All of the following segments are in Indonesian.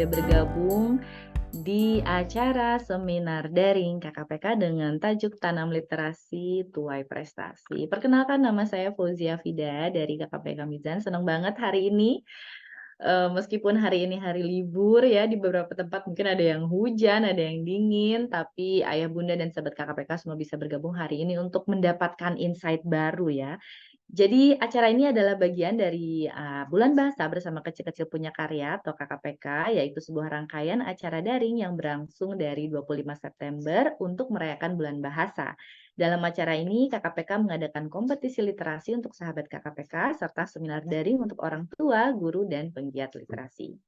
sudah bergabung di acara seminar daring KKPK dengan tajuk Tanam Literasi Tuai Prestasi. Perkenalkan, nama saya Fauzia Fida dari KKPK Mizan. Senang banget hari ini, meskipun hari ini hari libur ya, di beberapa tempat mungkin ada yang hujan, ada yang dingin, tapi ayah bunda dan sahabat KKPK semua bisa bergabung hari ini untuk mendapatkan insight baru ya. Jadi acara ini adalah bagian dari Bulan Bahasa Bersama Kecil-Kecil Punya Karya atau KKPK, yaitu sebuah rangkaian acara daring yang berlangsung dari 25 September untuk merayakan Bulan Bahasa. Dalam acara ini, KKPK mengadakan kompetisi literasi untuk sahabat KKPK, serta seminar daring untuk orang tua, guru, dan penggiat literasi.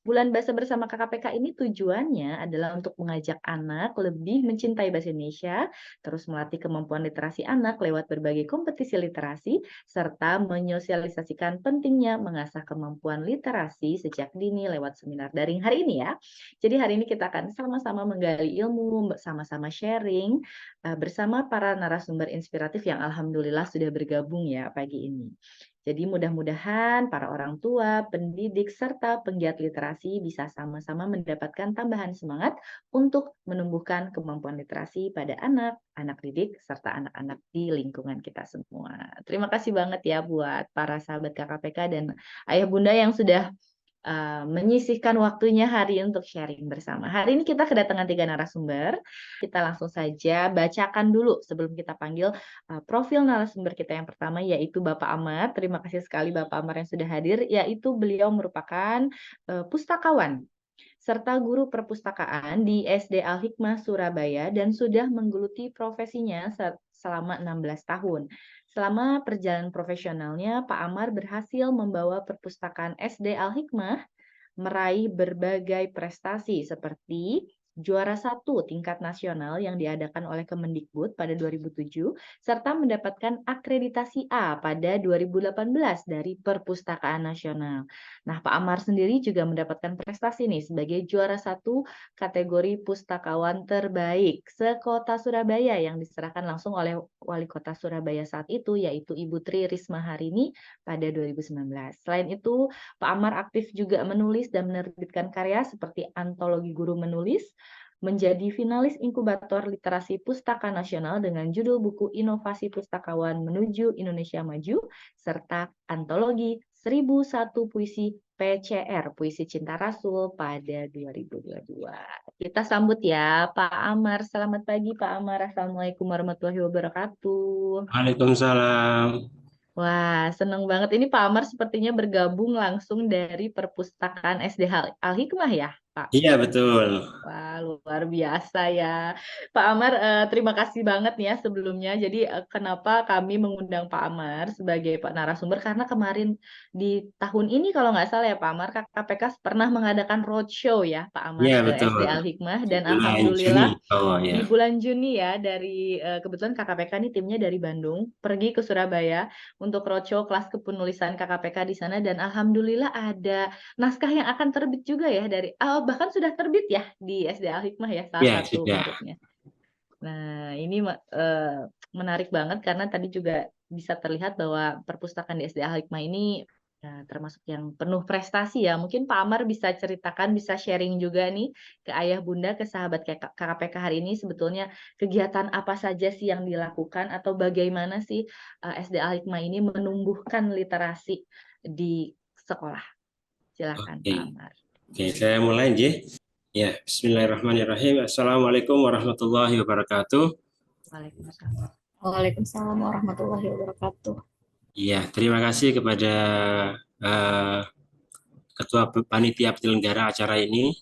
Bulan Bahasa Bersama KKPK ini tujuannya adalah untuk mengajak anak lebih mencintai bahasa Indonesia, terus melatih kemampuan literasi anak lewat berbagai kompetisi literasi, serta menyosialisasikan pentingnya mengasah kemampuan literasi sejak dini lewat seminar daring hari ini ya. Jadi hari ini kita akan sama-sama menggali ilmu, sama-sama sharing bersama para narasumber inspiratif yang alhamdulillah sudah bergabung ya pagi ini. Jadi mudah-mudahan para orang tua, pendidik, serta penggiat literasi bisa sama-sama mendapatkan tambahan semangat untuk menumbuhkan kemampuan literasi pada anak, anak didik, serta anak-anak di lingkungan kita semua. Terima kasih banget ya buat para sahabat KKPK dan ayah bunda yang sudah menyisihkan waktunya hari untuk sharing bersama. Hari ini kita kedatangan 3 narasumber. Kita langsung saja bacakan dulu sebelum kita panggil profil narasumber kita yang pertama, yaitu Bapak Amar. Terima kasih sekali Bapak Amar yang sudah hadir, yaitu beliau merupakan pustakawan serta guru perpustakaan di SD Al-Hikmah Surabaya dan sudah menggeluti profesinya selama 16 tahun. Selama perjalanan profesionalnya, Pak Amar berhasil membawa perpustakaan SD Al-Hikmah meraih berbagai prestasi seperti juara 1 tingkat nasional yang diadakan oleh Kemendikbud pada 2007, serta mendapatkan akreditasi A pada 2018 dari Perpustakaan Nasional. Nah, Pak Amar sendiri juga mendapatkan prestasi nih sebagai juara 1 kategori pustakawan terbaik se-Kota Surabaya yang diserahkan langsung oleh Wali Kota Surabaya saat itu, yaitu Ibu Tri Risma Harini pada 2019. Selain itu, Pak Amar aktif juga menulis dan menerbitkan karya seperti Antologi Guru Menulis, menjadi finalis inkubator literasi pustaka nasional dengan judul buku Inovasi Pustakawan Menuju Indonesia Maju, serta antologi 1001 puisi PCR, Puisi Cinta Rasul pada 2022. Kita sambut ya Pak Amar. Selamat pagi Pak Amar. Assalamualaikum warahmatullahi wabarakatuh. Waalaikumsalam. Wah, seneng banget. Ini Pak Amar sepertinya bergabung langsung dari Perpustakaan SD Al-Hikmah ya, Pak? Iya, betul. Wah, luar biasa ya. Pak Amar, terima kasih banget ya sebelumnya. Jadi kenapa kami mengundang Pak Amar sebagai Pak narasumber? Karena kemarin di tahun ini kalau nggak salah ya Pak Amar, KPK pernah mengadakan roadshow ya Pak Amar Iya, ke betul. SD Al-Hikmah. Di Dan bulan Juni. Alhamdulillah Oh, ya. di bulan Juni ya, dari kebetulan KKPK ini timnya dari Bandung, pergi ke Surabaya untuk roadshow kelas kepenulisan KKPK di sana. Dan Alhamdulillah ada naskah yang akan terbit juga ya dari bahkan sudah terbit ya di SD Al-Hikmah ya, salah Ya, satu sudah. muridnya. Nah, ini menarik banget karena tadi juga bisa terlihat bahwa perpustakaan di SD Al-Hikmah ini termasuk yang penuh prestasi ya. Mungkin Pak Amar bisa ceritakan, bisa sharing juga nih ke ayah bunda, ke sahabat KKPK hari ini sebetulnya kegiatan apa saja sih yang dilakukan atau bagaimana sih SD Al-Hikmah ini menumbuhkan literasi di sekolah. Silakan Pak Oke. Amar. Oke, saya mulai, Ji. Ya, bismillahirrahmanirrahim. Assalamualaikum warahmatullahi wabarakatuh. Waalaikumsalam. Waalaikumsalam warahmatullahi wabarakatuh. Iya, terima kasih kepada eh, Ketua Panitia Penyelenggara acara ini,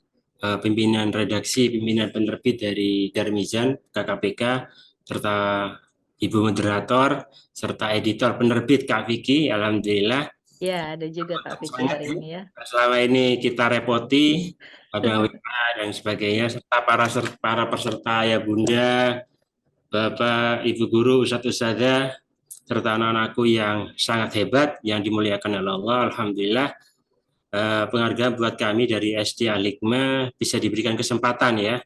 pimpinan redaksi, pimpinan penerbit dari Darmizan, KKPK, serta Ibu Moderator, serta editor penerbit Kak Vicky. Alhamdulillah. Ya, ada juga Kak Vicky Sangat hari ya. ini ya. Selama ini kita repoti pada WA dan sebagainya, serta para peserta ya Bunda, Bapak, Ibu Guru, Ustadz Ustadzah, serta anak-anakku yang sangat hebat, yang dimuliakan oleh Allah. Alhamdulillah, penghargaan buat kami dari SD Al-Hikmah bisa diberikan kesempatan ya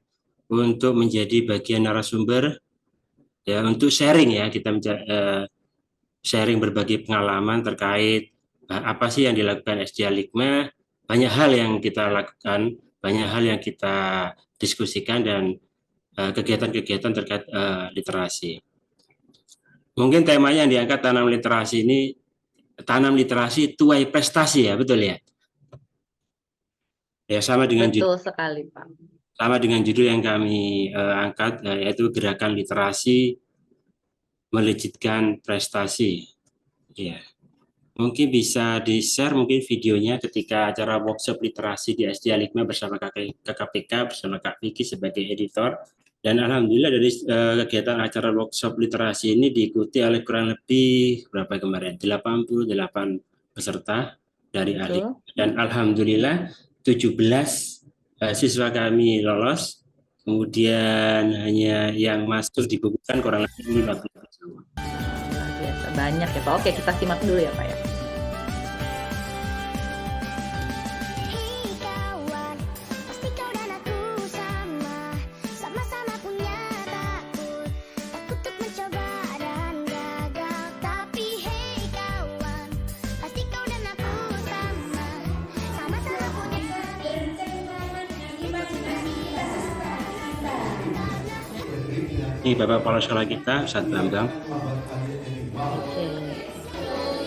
untuk menjadi bagian narasumber ya untuk sharing ya, kita sharing berbagai pengalaman terkait apa sih yang dilakukan SD Al-Hikmah. Banyak hal yang kita lakukan, banyak hal yang kita diskusikan dan kegiatan-kegiatan terkait literasi. Mungkin temanya yang diangkat tanam literasi tuai prestasi ya, betul ya? Ya sama dengan Betul sekali, Pak. judul yang kami angkat, yaitu gerakan literasi melejitkan prestasi. Ya, mungkin bisa di-share mungkin videonya ketika acara workshop literasi di SD Al-Hikmah bersama KKPK bersama Kak Vicky sebagai editor. Dan alhamdulillah dari kegiatan acara workshop literasi ini diikuti oleh kurang lebih berapa kemarin? 88 peserta dari Betul. Al-Hikmah. Dan alhamdulillah 17 siswa kami lolos. Kemudian hanya yang masuk dibukukan kurang lebih 50 siswa. Luar biasa banyak ya Pak. Oke, kita simak dulu ya Pak ya. Ini Bapak Kepala Sekolah kita, Ustadz Bambang. Oke.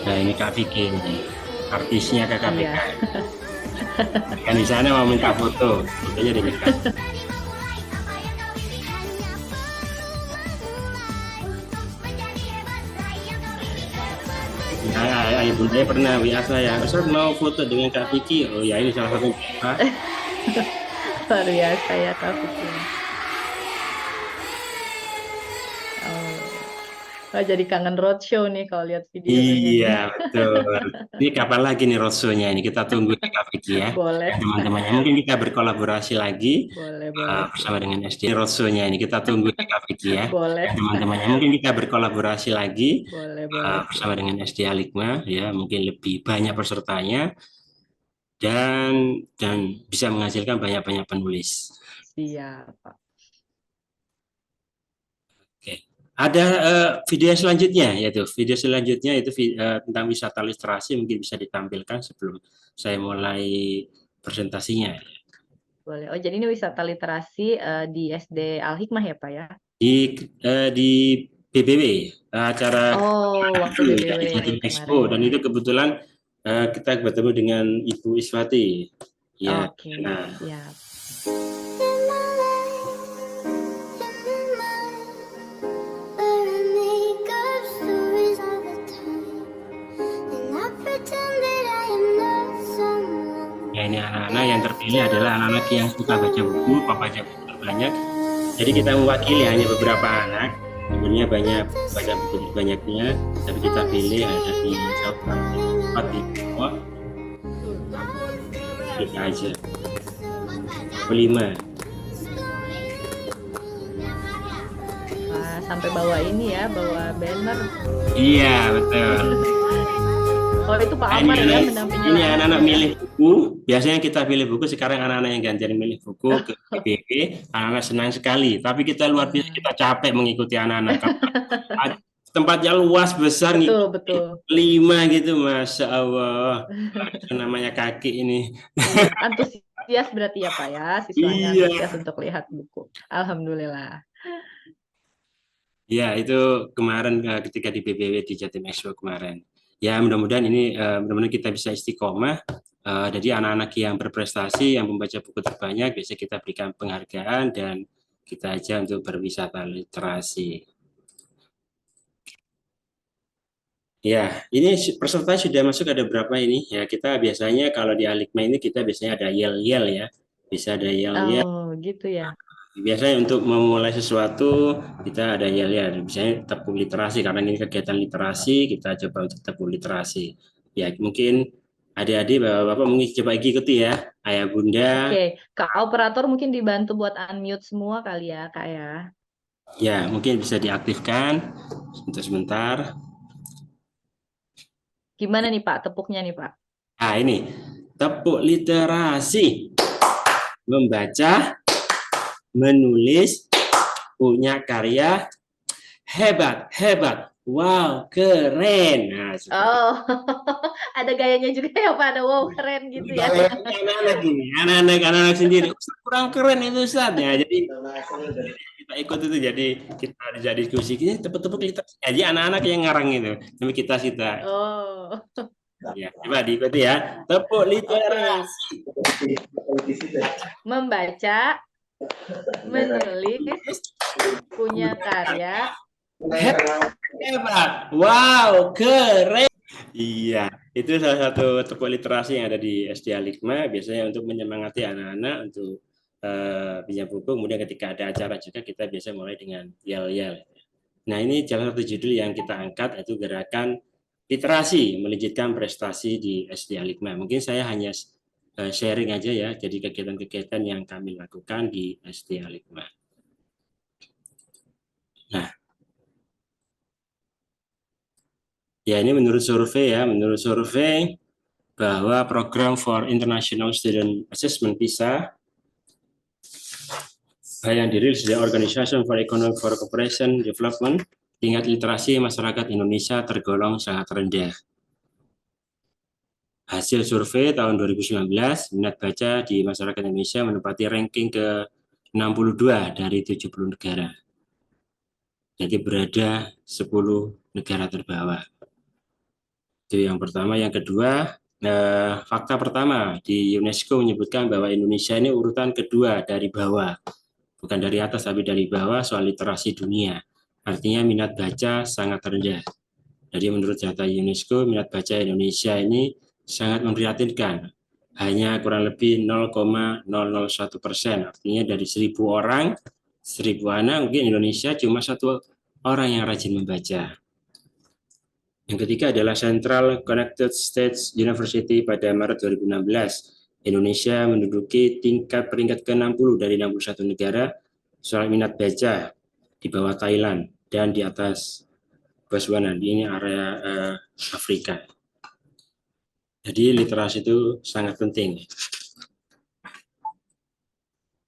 Nah ini Kak Vicky ini, artisnya KKPK. Iya. Kan di sana mau minta foto, fotonya diminta. Ayah bundanya pernah WA saya, Ustadz mau foto dengan Kak Vicky. Oh ya ini salah satu. Luar biasa ya Kak Vicky. Oh, jadi kangen roadshow nih kalau lihat videonya. Iya betul. Ini kapan lagi nih roadshow-nya ini? Kita tunggu ya Kak Vicky ya. Boleh. Teman-temannya mungkin kita berkolaborasi lagi. Boleh. Bersama dengan SD roadshow-nya ini kita tunggu ya Kak Vicky ya. Boleh. Teman-temannya mungkin kita berkolaborasi lagi. Boleh. Bersama dengan SD Al-Hikmah ya, mungkin lebih banyak pesertanya dan bisa menghasilkan banyak-banyak penulis. Siap Pak. Oke. Ada video selanjutnya, yaitu video selanjutnya itu tentang wisata literasi, mungkin bisa ditampilkan sebelum saya mulai presentasinya. Boleh. Oh jadi ini wisata literasi di SD Al-Hikmah ya Pak ya? Di BBW, acara waktu BBW Jatim Expo, dan itu kebetulan kita bertemu dengan Ibu Iswati. Ya. Oke, Nah. siap. Ya, ini anak-anak yang terpilih adalah anak-anak yang suka baca buku, baca buku terbanyak. Jadi kita mewakili hanya beberapa anak. Sebenarnya banyak baca buku banyaknya, tapi kita pilih ada di Jawa, di bawah, kita aja. 5. Wah, sampai bawa ini ya, bawa banner. Iya betul. Oh itu Pak Amar ya mendampingi. Ini anak-anak milih buku. Biasanya kita pilih buku, sekarang anak-anak yang gantian milih buku ke PBB. Anak-anak senang sekali. Tapi kita luar biasa, kita capek mengikuti anak-anak. Tempatnya luas besar, betul. 5 gitu, Masya Allah. Namanya kaki ini. Antusias berarti ya Pak ya, siswanya antusias untuk lihat buku. Alhamdulillah. Ya itu kemarin ketika di PBW di Jatim Expo kemarin. Ya mudah-mudahan ini kita bisa istiqomah. Jadi anak-anak yang berprestasi, yang membaca buku terbanyak, biasanya kita berikan penghargaan dan kita aja untuk berwisata literasi. Ya, ini peserta sudah masuk ada berapa ini? Ya kita biasanya kalau di Al-Hikmah ini kita biasanya ada yel-yel ya, bisa ada yel-yel. Oh gitu ya. Biasanya untuk memulai sesuatu kita ada yel-yel, misalnya tepuk literasi, karena ini kegiatan literasi kita coba untuk tepuk literasi. Ya mungkin adik-adik, bapak-bapak mungkin coba ikuti ya, ayah bunda. Oke, Kak operator mungkin dibantu buat unmute semua kali ya Kak ya. Ya mungkin bisa diaktifkan untuk sebentar. Gimana nih Pak tepuknya nih Pak? Nah ini tepuk literasi, membaca, menulis, punya karya, hebat, wow, keren. Nah, seperti Oh, ada gayanya juga ya Pak, ada wow keren gitu ya. gayanya anak-anak gini, anak-anak sendiri. Ustaz, kurang keren itu Ustaz. Ya, jadi kita ikut itu, jadi kita jadi diskusi ini tepuk-tepuk kita. Jadi anak-anak yang ngarang itu, tapi kita. Oh, Ya, coba diikuti ya. Tepuk oke. literasi. Membaca, menulis, punya karya. Hebat. Wow, keren. Iya, itu salah satu tepuk literasi yang ada di SD Al-Hikmah, biasanya untuk menyemangati anak-anak untuk pinjam buku. Kemudian ketika ada acara juga kita biasa mulai dengan yel-yel. Nah, ini salah satu judul yang kita angkat, itu gerakan literasi melejitkan prestasi di SD Al-Hikmah. Mungkin saya hanya sharing aja ya, jadi kegiatan-kegiatan yang kami lakukan di SD Al-Hikmah. Nah, ya ini menurut survei bahwa program for International Student Assessment PISA yang dirilis dari Organization for Economic Cooperation Development, tingkat literasi masyarakat Indonesia tergolong sangat rendah. Hasil survei tahun 2019, minat baca di masyarakat Indonesia menempati ranking ke-62 dari 70 negara. Jadi berada 10 negara terbawah. Itu yang pertama. Yang kedua, fakta pertama di UNESCO menyebutkan bahwa Indonesia ini urutan kedua dari bawah, bukan dari atas tapi dari bawah soal literasi dunia. Artinya minat baca sangat rendah. Jadi menurut data UNESCO, minat baca Indonesia ini sangat memprihatinkan. Hanya kurang lebih 0,001%. Artinya dari 1.000 orang, 1.000 anak, mungkin Indonesia cuma 1 orang yang rajin membaca. Yang ketiga adalah Central Connected States University pada Maret 2016. Indonesia menduduki peringkat ke-60 dari 61 negara soal minat baca, di bawah Thailand dan di atas Botswana. Ini area Afrika. Jadi literasi itu sangat penting.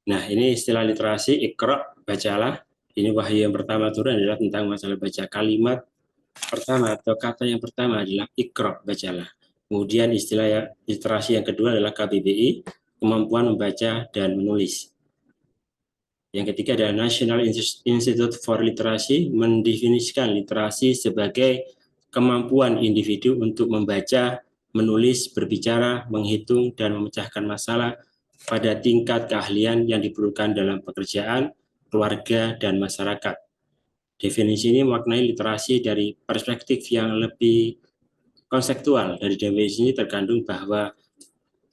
Nah, ini istilah literasi, Iqra, bacalah. Ini wahyu yang pertama turun adalah tentang masalah baca. Kalimat pertama atau kata yang pertama adalah Iqra, bacalah. Kemudian istilah literasi yang kedua adalah KBBI, kemampuan membaca dan menulis. Yang ketiga adalah National Institute for Literacy, mendefinisikan literasi sebagai kemampuan individu untuk membaca, menulis, berbicara, menghitung, dan memecahkan masalah pada tingkat keahlian yang diperlukan dalam pekerjaan, keluarga, dan masyarakat. Definisi ini memaknai literasi dari perspektif yang lebih konseptual. Dari definisi ini terkandung bahwa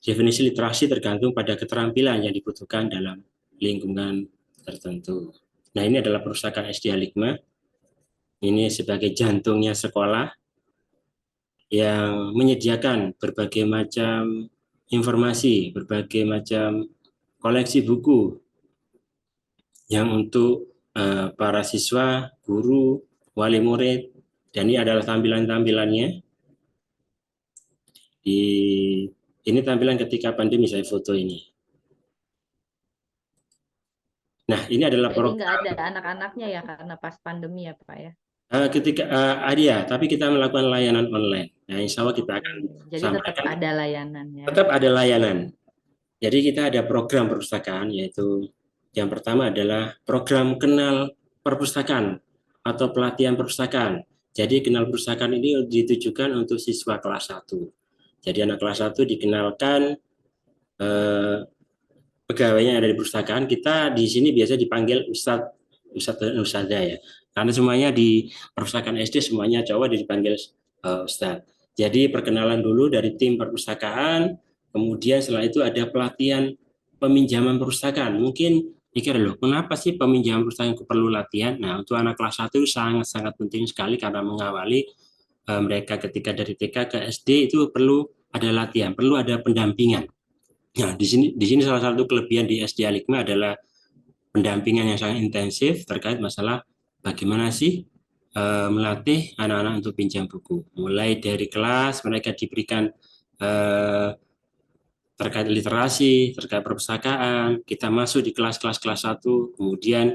definisi literasi tergantung pada keterampilan yang dibutuhkan dalam lingkungan tertentu. Nah, ini adalah perpustakaan SD Al-Hikmah. Ini sebagai jantungnya sekolah yang menyediakan berbagai macam informasi, berbagai macam koleksi buku yang untuk para siswa, guru, wali murid, dan ini adalah tampilan-tampilannya. Ini tampilan ketika pandemi, saya foto ini. Nah, ini adalah Jadi program. nggak ada anak-anaknya ya karena pas pandemi ya Pak ya. Ketika ada ya, tapi kita melakukan layanan online. Nah, insya Allah kita akan Jadi tetap sampaikan. ada layanannya. Tetap ada layanan. Jadi kita ada program perpustakaan, yaitu yang pertama adalah program kenal perpustakaan atau pelatihan perpustakaan. Jadi kenal perpustakaan ini ditujukan untuk siswa kelas 1. Jadi anak kelas 1 dikenalkan pegawainya yang ada di perpustakaan. Kita di sini biasa dipanggil Ustadz dan Ustadzah ya. Karena semuanya di perpustakaan SD semuanya cowok dipanggil Ustadz. Jadi perkenalan dulu dari tim perpustakaan, kemudian setelah itu ada pelatihan peminjaman perpustakaan. Mungkin pikir loh, kenapa sih peminjaman perpustakaan perlu latihan? Nah, untuk anak kelas 1 sangat-sangat penting sekali karena mengawali mereka ketika dari TK ke SD itu perlu ada latihan, perlu ada pendampingan. Nah, di sini salah satu kelebihan di SD Al-Hikmah adalah pendampingan yang sangat intensif terkait masalah bagaimana sih melatih anak-anak untuk pinjam buku. Mulai dari kelas mereka diberikan terkait literasi, terkait perpustakaan, kita masuk di kelas-kelas kelas 1, kemudian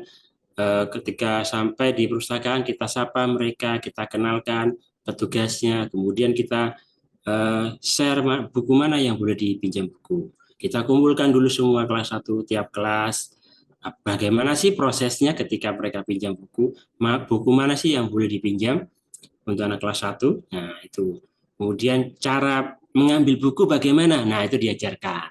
ketika sampai di perpustakaan kita sapa mereka, kita kenalkan petugasnya, kemudian kita share buku mana yang boleh dipinjam buku. Kita kumpulkan dulu semua kelas 1 tiap kelas. Bagaimana sih prosesnya ketika mereka pinjam buku? Buku mana sih yang boleh dipinjam untuk anak kelas 1? Nah, itu. Kemudian cara mengambil buku bagaimana? Nah, itu diajarkan.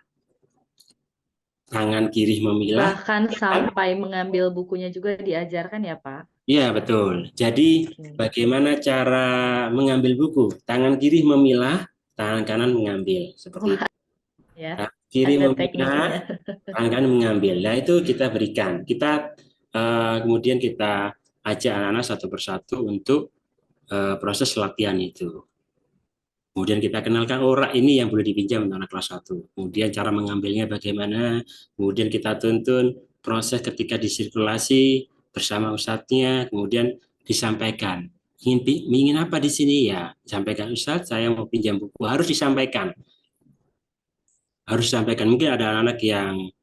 Tangan kiri memilah. Bahkan sampai mengambil bukunya juga diajarkan ya, Pak? Ya, betul. Jadi, bagaimana cara mengambil buku? Tangan kiri memilah, tangan kanan mengambil. Seperti itu. Ya, Tangan kiri ada memilah, tekniknya. tangan kanan mengambil. Nah, itu kita berikan. Kita kemudian kita ajak anak-anak satu persatu untuk proses latihan itu. Kemudian kita kenalkan, ini yang boleh dipinjam untuk anak kelas 1. Kemudian cara mengambilnya bagaimana. Kemudian kita tuntun proses ketika disirkulasi bersama ustadznya. Kemudian disampaikan. Ingin apa di sini ya? Sampaikan, Ustadz, saya mau pinjam buku. Harus disampaikan. Harus disampaikan. Mungkin ada anak-anak yang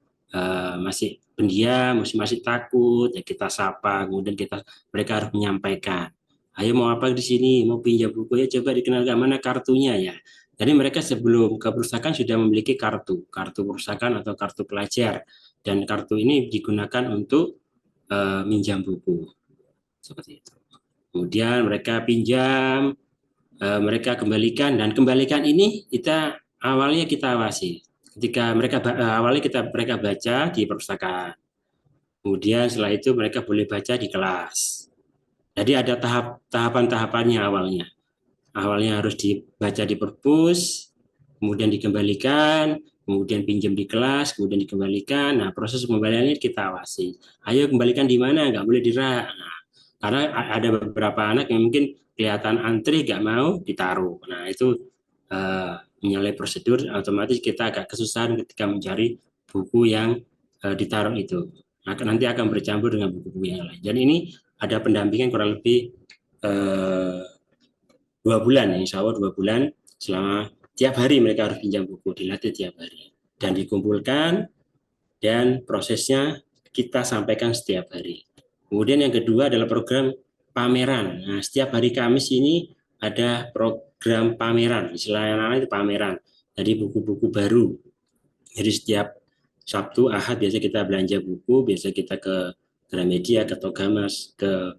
masih pendiam, masih takut. Ya kita sapa. Kemudian mereka harus menyampaikan. Ayo mau apa di sini? Mau pinjam buku ya, coba dikenalkan mana kartunya ya. Jadi mereka sebelum ke perpustakaan sudah memiliki kartu perpustakaan atau kartu pelajar, dan kartu ini digunakan untuk minjam buku seperti itu. Kemudian mereka pinjam, mereka kembalikan, dan kembalikan ini awalnya kita awasi. Ketika mereka baca di perpustakaan. Kemudian setelah itu mereka boleh baca di kelas. Jadi ada tahapan-tahapannya awalnya. Awalnya harus dibaca di perpus, kemudian dikembalikan, kemudian pinjam di kelas, kemudian dikembalikan. Nah, proses pembaliannya kita awasi. Ayo kembalikan di mana, nggak boleh di rak. Nah, karena ada beberapa anak yang mungkin kelihatan antri, nggak mau ditaruh. Nah, itu menyalahi prosedur, otomatis kita agak kesusahan ketika mencari buku yang ditaruh itu. Nah, nanti akan bercampur dengan buku-buku yang lain. Dan ini ada pendampingan kurang lebih 2 bulan, insya Allah 2 bulan, selama tiap hari mereka harus pinjam buku, dilatih tiap hari. Dan dikumpulkan, dan prosesnya kita sampaikan setiap hari. Kemudian yang kedua adalah program pameran. Nah, setiap hari Kamis ini ada program pameran, istilahnya itu pameran. Jadi buku-buku baru. Jadi setiap Sabtu, Ahad biasa kita belanja buku, biasa kita ke Gramedia, ke Togamas, ke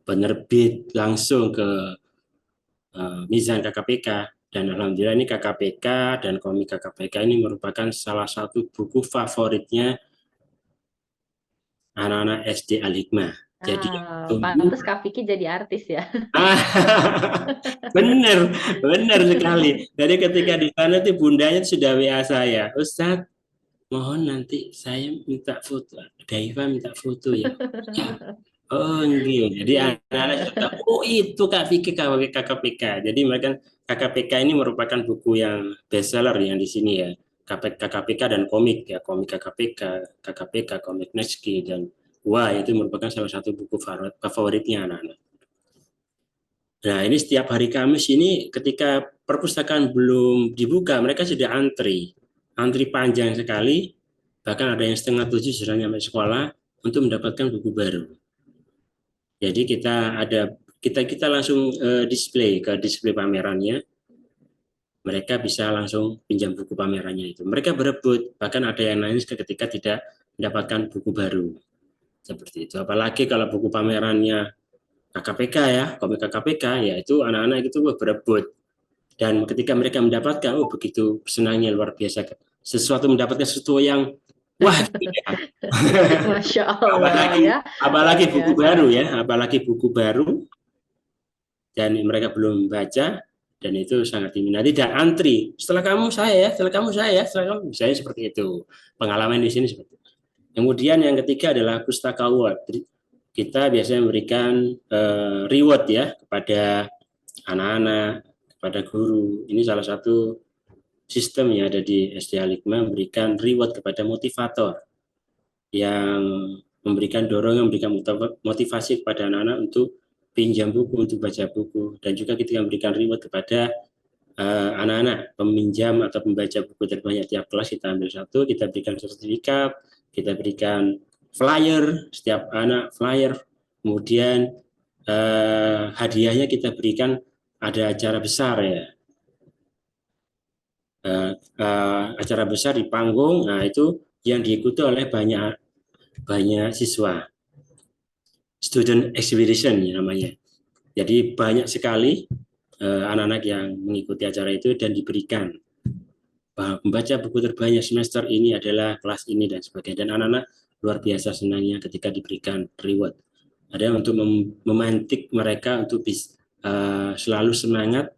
penerbit, langsung ke Mizan KKPK. Dan alhamdulillah ini KKPK dan komik KKPK ini merupakan salah satu buku favoritnya anak-anak SD Al-Hikmah. Jadi pantas Kak Vicky jadi artis ya. benar sekali. Jadi ketika di sana tuh bundanya sudah WA saya, Ustadz, mohon nanti saya minta foto, Daiva minta foto ya. Oh gitu. Jadi anak-anak sudah, itu Kak Vicky KKPK. Jadi mereka KKPK ini merupakan buku yang bestseller yang di sini ya. KKPK dan komik ya, komik KKPK, komik Netski, dan wah, itu merupakan salah satu buku favoritnya anak-anak. Nah, ini setiap hari Kamis ini ketika perpustakaan belum dibuka, mereka sudah antri panjang sekali, bahkan ada yang setengah 7 sudah nyampe sekolah untuk mendapatkan buku baru. Jadi kita langsung display pamerannya. Mereka bisa langsung pinjam buku pamerannya itu. Mereka berebut, bahkan ada yang nangis ketika tidak mendapatkan buku baru. Seperti itu. Apalagi kalau buku pamerannya KKPK ya, komik KKPK, ya itu anak-anak itu berebut. Dan ketika mereka mendapatkan, begitu senangnya luar biasa. Mendapatkan sesuatu yang wah, gitu ya. Masya Allah apalagi buku baru ya, apalagi buku baru, dan mereka belum baca, dan itu sangat diminati dan antri. Setelah kamu saya, setelah kamu saya, setelah kamu saya, seperti itu. Pengalaman di sini seperti itu. Kemudian yang ketiga adalah Pustaka Award. Kita biasanya memberikan reward ya kepada anak-anak, kepada guru. Ini salah satu sistem yang ada di SD Al-Hikmah, memberikan reward kepada motivator yang memberikan dorongan, memberikan motivasi kepada anak-anak untuk pinjam buku, untuk baca buku, dan juga kita memberikan reward kepada anak-anak peminjam atau pembaca buku terbanyak tiap kelas. Kita ambil satu, kita berikan sertifikat, kita berikan flyer, setiap anak flyer, kemudian hadiahnya kita berikan, ada acara besar ya, acara besar di panggung. Nah itu yang diikuti oleh banyak banyak siswa, student exhibition ya namanya. Jadi banyak sekali anak-anak yang mengikuti acara itu dan diberikan membaca buku terbanyak semester ini adalah kelas ini dan sebagainya. Dan anak-anak luar biasa senangnya ketika diberikan reward. Ada untuk memantik mereka untuk selalu semangat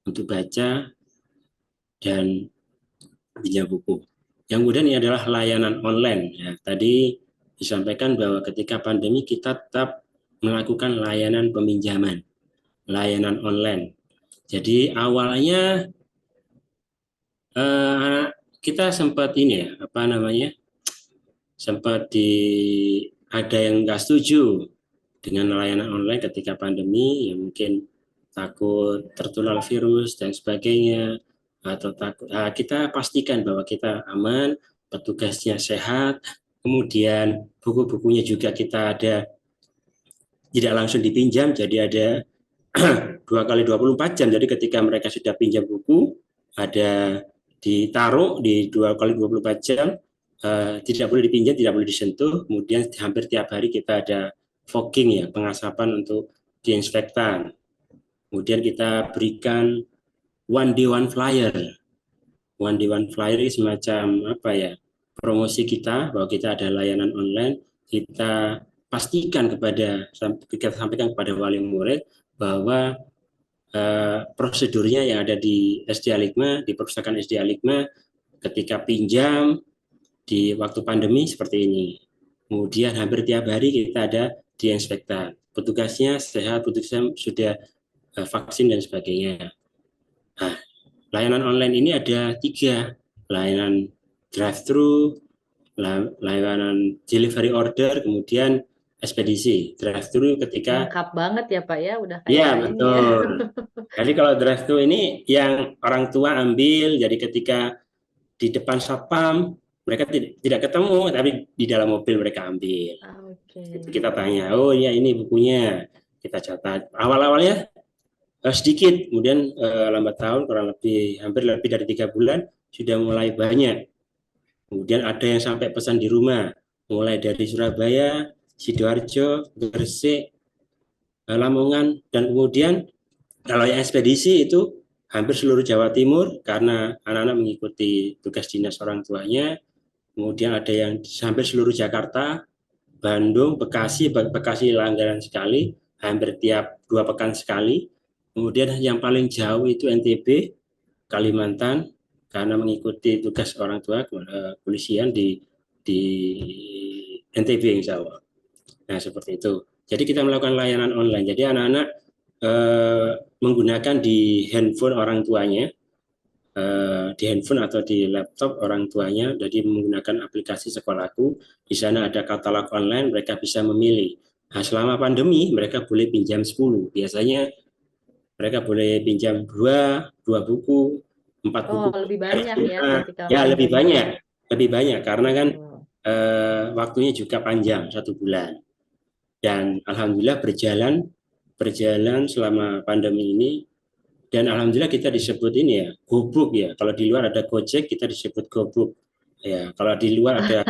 untuk baca dan pinjam buku. Yang kemudian ini adalah layanan online. Ya, tadi disampaikan bahwa ketika pandemi kita tetap melakukan layanan peminjaman, layanan online. Jadi awalnya kita sempat ini ya, apa namanya, sempat ada yang nggak setuju dengan layanan online ketika pandemi, ya mungkin takut tertular virus dan sebagainya, atau takut. Nah, kita pastikan bahwa kita aman, petugasnya sehat, kemudian buku-bukunya juga kita ada tidak langsung dipinjam, jadi ada 2 kali 24 jam. Jadi ketika mereka sudah pinjam buku, ada ditaruh di 2 kali 24 jam, tidak boleh dipinjam, tidak boleh disentuh. Kemudian hampir tiap hari kita ada fogging ya, pengasapan untuk diinspektan. Kemudian kita berikan one day one flyer. One day one flyer ini semacam apa ya, promosi kita bahwa kita ada layanan online. Kita pastikan kita sampaikan kepada wali murid bahwa prosedurnya yang ada di SD Aligma, di perpustakaan SD Aligma, ketika pinjam di waktu pandemi seperti ini. Kemudian hampir tiap hari kita ada di inspektan. Petugasnya sehat, petugasnya sudah vaksin dan sebagainya. Nah, layanan online ini ada 3, layanan drive-thru, layanan delivery order, kemudian ekspedisi. Drive-thru ketika Lengkap banget ya Pak ya, udah ya kayak ini ya. betul. Jadi kalau drive-thru ini yang orang tua ambil, jadi ketika di depan satpam mereka tidak ketemu, tapi di dalam mobil mereka ambil. Oke. Kita tanya, oh ya ini bukunya, kita catat. Awal-awalnya sedikit, kemudian lambat tahun kurang lebih hampir lebih dari 3 bulan sudah mulai banyak. Kemudian ada yang sampai pesan di rumah, mulai dari Surabaya, Sidoarjo, Gresik, Lamongan, dan kemudian kalau yang ekspedisi itu hampir seluruh Jawa Timur karena anak-anak mengikuti tugas dinas orang tuanya. Kemudian ada yang hampir seluruh Jakarta, Bandung, Bekasi langganan sekali, hampir tiap 2 pekan sekali. Kemudian yang paling jauh itu NTB, Kalimantan, karena mengikuti tugas orang tua polisian di NTB insya Allah. Nah seperti itu. Jadi kita melakukan layanan online. Jadi anak-anak menggunakan di handphone orang tuanya, di handphone atau di laptop orang tuanya, jadi menggunakan aplikasi Sekolahku. Di sana ada katalog online, mereka bisa memilih. Nah, selama pandemi mereka boleh pinjam 10. Biasanya mereka boleh pinjam 2 buku, 4 buku. Lebih banyak ya ketika Ya lebih pandemi. banyak karena kan waktunya juga panjang 1 bulan. Dan alhamdulillah berjalan selama pandemi ini. Dan alhamdulillah kita disebut ini ya, gobuk ya. Kalau di luar ada Gojek, kita disebut gobuk. Ya, kalau di luar ada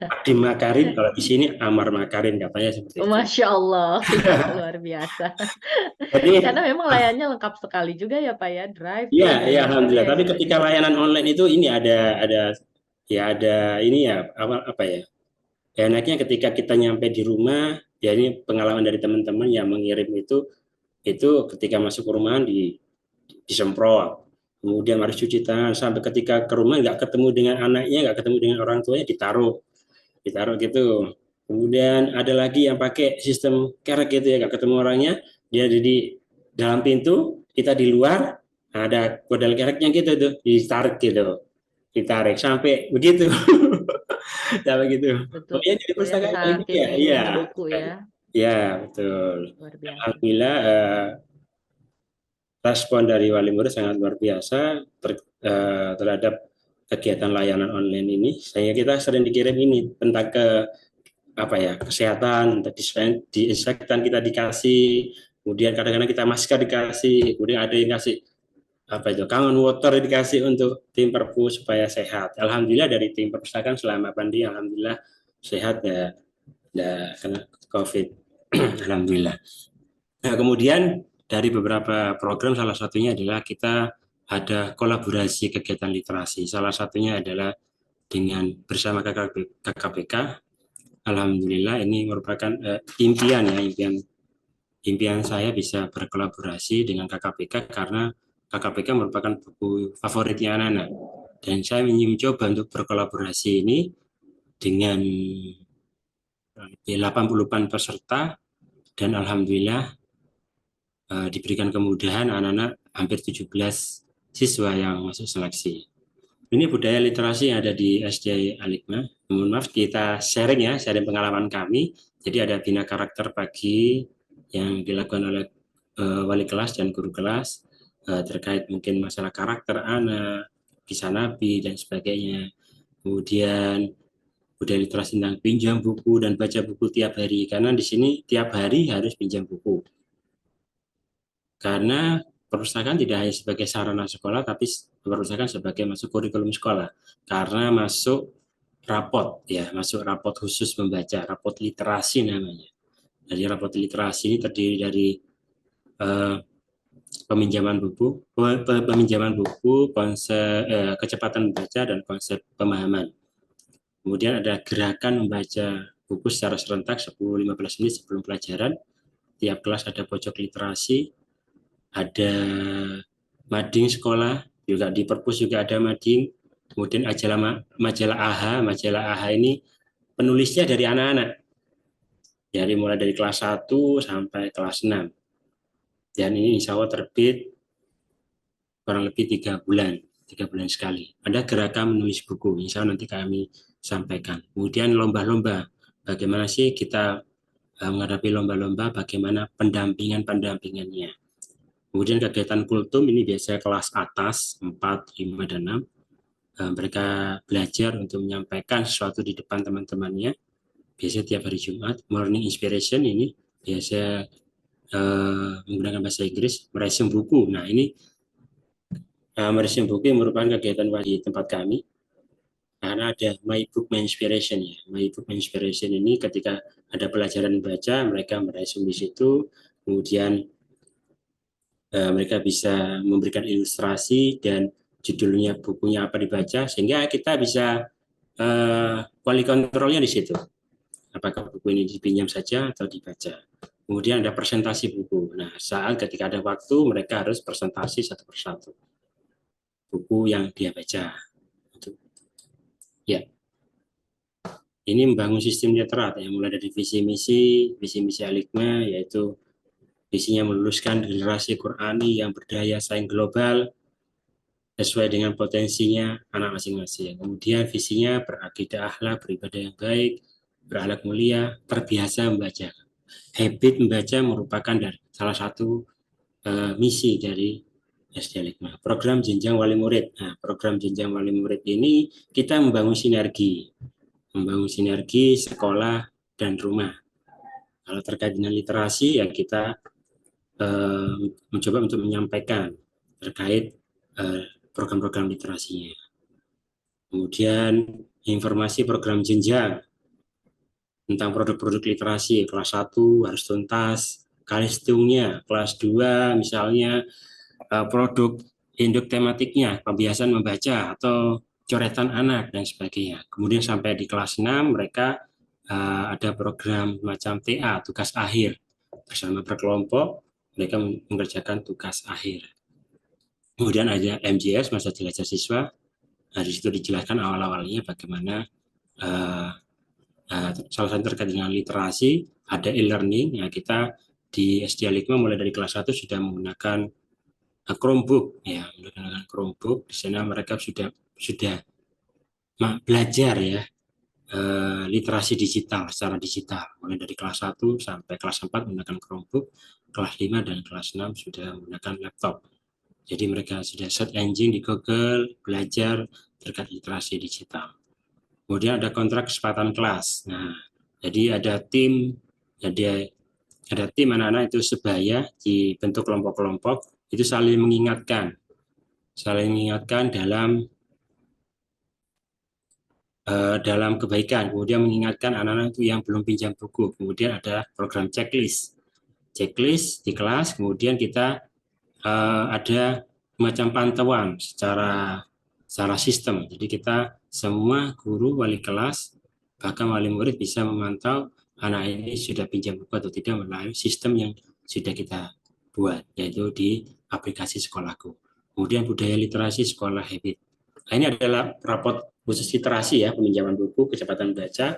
Adim Makarin, kalau di sini Amar Makarin katanya seperti itu. Masya Allah, ya, luar biasa. Jadi, Karena memang layannya lengkap sekali juga ya Pak ya, drive iya, dan ya alhamdulillah. Tapi sebagainya. ketika layanan online itu ini ada ini ya apa ya? Ya, enaknya ketika kita nyampe di rumah, ya ini pengalaman dari teman-teman yang mengirim itu ketika masuk ke rumah disemprot, kemudian harus cuci tangan, sampai ketika ke rumah nggak ketemu dengan anaknya, nggak ketemu dengan orang tuanya, ditaruh gitu. Kemudian ada lagi yang pakai sistem kerek gitu ya, nggak ketemu orangnya, dia ada di dalam pintu, kita di luar, ada kodal kereknya gitu tuh, ditarik sampai begitu. Sampai gitu. Betul Kemudian jadi ya, perpustakaan ini saking ya, iya, ininya buku ya, ya betul. luar biasa. Alhamdulillah respon dari wali murid sangat luar biasa terhadap kegiatan layanan online ini. Sehingga kita sering dikirim ini tentang kesehatan, disinfektan kita dikasih, kemudian kadang-kadang kita masker dikasih, kemudian ada yang kasih kangen water dikasih untuk tim perpus supaya sehat. Alhamdulillah dari tim perpustakaan selama pandemi alhamdulillah sehat, ya kena COVID. Alhamdulillah. Nah, kemudian dari beberapa program salah satunya adalah kita ada kolaborasi kegiatan literasi. Salah satunya adalah dengan bersama KKPK. Alhamdulillah ini merupakan impian saya bisa berkolaborasi dengan KKPK karena KKPK merupakan buku favoritnya anak-anak. Dan saya mencoba untuk berkolaborasi ini dengan 80-an peserta dan alhamdulillah diberikan kemudahan anak-anak hampir 17 siswa yang masuk seleksi. Ini budaya literasi yang ada di SD Al-Hikmah. Mohon maaf, kita sharing pengalaman kami. Jadi ada bina karakter pagi yang dilakukan oleh wali kelas dan guru kelas terkait mungkin masalah karakter anak, kisah nabi dan sebagainya. Kemudian budaya literasi tentang pinjam buku dan baca buku tiap hari, karena di sini tiap hari harus pinjam buku. Karena perpustakaan tidak hanya sebagai sarana sekolah, tapi perpustakaan sebagai masuk kurikulum sekolah. Karena masuk masuk rapot khusus membaca, rapot literasi namanya. Jadi rapot literasi ini terdiri dari peminjaman buku, konsep kecepatan membaca dan konsep pemahaman. Kemudian ada gerakan membaca buku secara serentak 10-15 menit sebelum pelajaran. Tiap kelas ada pojok literasi, ada mading sekolah, juga di perpus juga ada mading. Kemudian majalah AHA ini penulisnya dari anak-anak. Dari mulai dari kelas 1 sampai kelas 6. Dan ini insya Allah terbit kurang lebih 3 bulan sekali. Ada gerakan menulis buku, insya Allah nanti kami sampaikan. Kemudian lomba-lomba, bagaimana sih kita menghadapi lomba-lomba, bagaimana pendampingannya. Kemudian kegiatan kultum ini biasanya kelas atas 4, 5, dan 6. Mereka belajar untuk menyampaikan sesuatu di depan teman-temannya. Biasanya tiap hari Jumat. Morning Inspiration ini biasa menggunakan bahasa Inggris, meresum buku. Nah ini meresum buku merupakan kegiatan di tempat kami. Karena ada My Book My Inspiration ya. My Book My Inspiration ini ketika ada pelajaran membaca, mereka meresum di situ. Kemudian mereka bisa memberikan ilustrasi dan judulnya bukunya apa dibaca, sehingga kita bisa quality kontrolnya di situ. Apakah buku ini dipinjam saja atau dibaca. Kemudian ada presentasi buku. Nah, saat ketika ada waktu, mereka harus presentasi satu persatu buku yang dia baca. Ya, ini membangun sistem literat yang mulai dari visi misi Al-Hikmah, yaitu visinya meluluskan generasi Qurani yang berdaya saing global sesuai dengan potensinya anak masing-masing. Kemudian visinya berakidah akhlak, beribadah yang baik, berakhlak mulia, terbiasa membaca. Habit membaca merupakan salah satu misi dari SD Al-Hikmah. Program jenjang wali murid. Nah, program jenjang wali murid ini kita membangun sinergi sekolah dan rumah. Kalau terkait dengan literasi, ya kita mencoba untuk menyampaikan terkait program-program literasinya. Kemudian informasi program jenjang tentang produk-produk literasi, kelas 1 harus tuntas, kalistungnya, kelas 2 misalnya produk induk tematiknya, pembiasan membaca atau coretan anak dan sebagainya. Kemudian sampai di kelas 6 mereka ada program macam TA, tugas akhir. Bersama berkelompok mereka mengerjakan tugas akhir. Kemudian ada MJS, masa jelajah siswa. Nah, di situ dijelaskan awal-awalnya bagaimana salah satu terkait dengan literasi, ada e-learning. Ya, kita di SD Al-Hikmah mulai dari kelas 1 sudah menggunakan Chromebook. Ya, menggunakan Chromebook. Di sana mereka sudah belajar ya literasi digital secara digital. Mulai dari kelas 1 sampai kelas 4 menggunakan Chromebook, kelas 5 dan kelas 6 sudah menggunakan laptop. Jadi mereka sudah search engine di Google, belajar terkait literasi digital. Kemudian ada kontrak kesepakatan kelas. Nah, Jadi ada tim, jadi ada tim anak-anak itu sebaya dibentuk kelompok-kelompok, itu saling mengingatkan dalam kebaikan, kemudian mengingatkan anak-anak itu yang belum pinjam buku. Kemudian ada program checklist di kelas, kemudian kita ada macam pantauan secara sistem. Jadi kita semua guru, wali kelas, bahkan wali murid bisa memantau anak ini sudah pinjam buku atau tidak melalui sistem yang sudah kita buat, yaitu di aplikasi Sekolahku. Kemudian budaya literasi sekolah habit. Nah, ini adalah raport khusus literasi ya, peminjaman buku, kecepatan baca.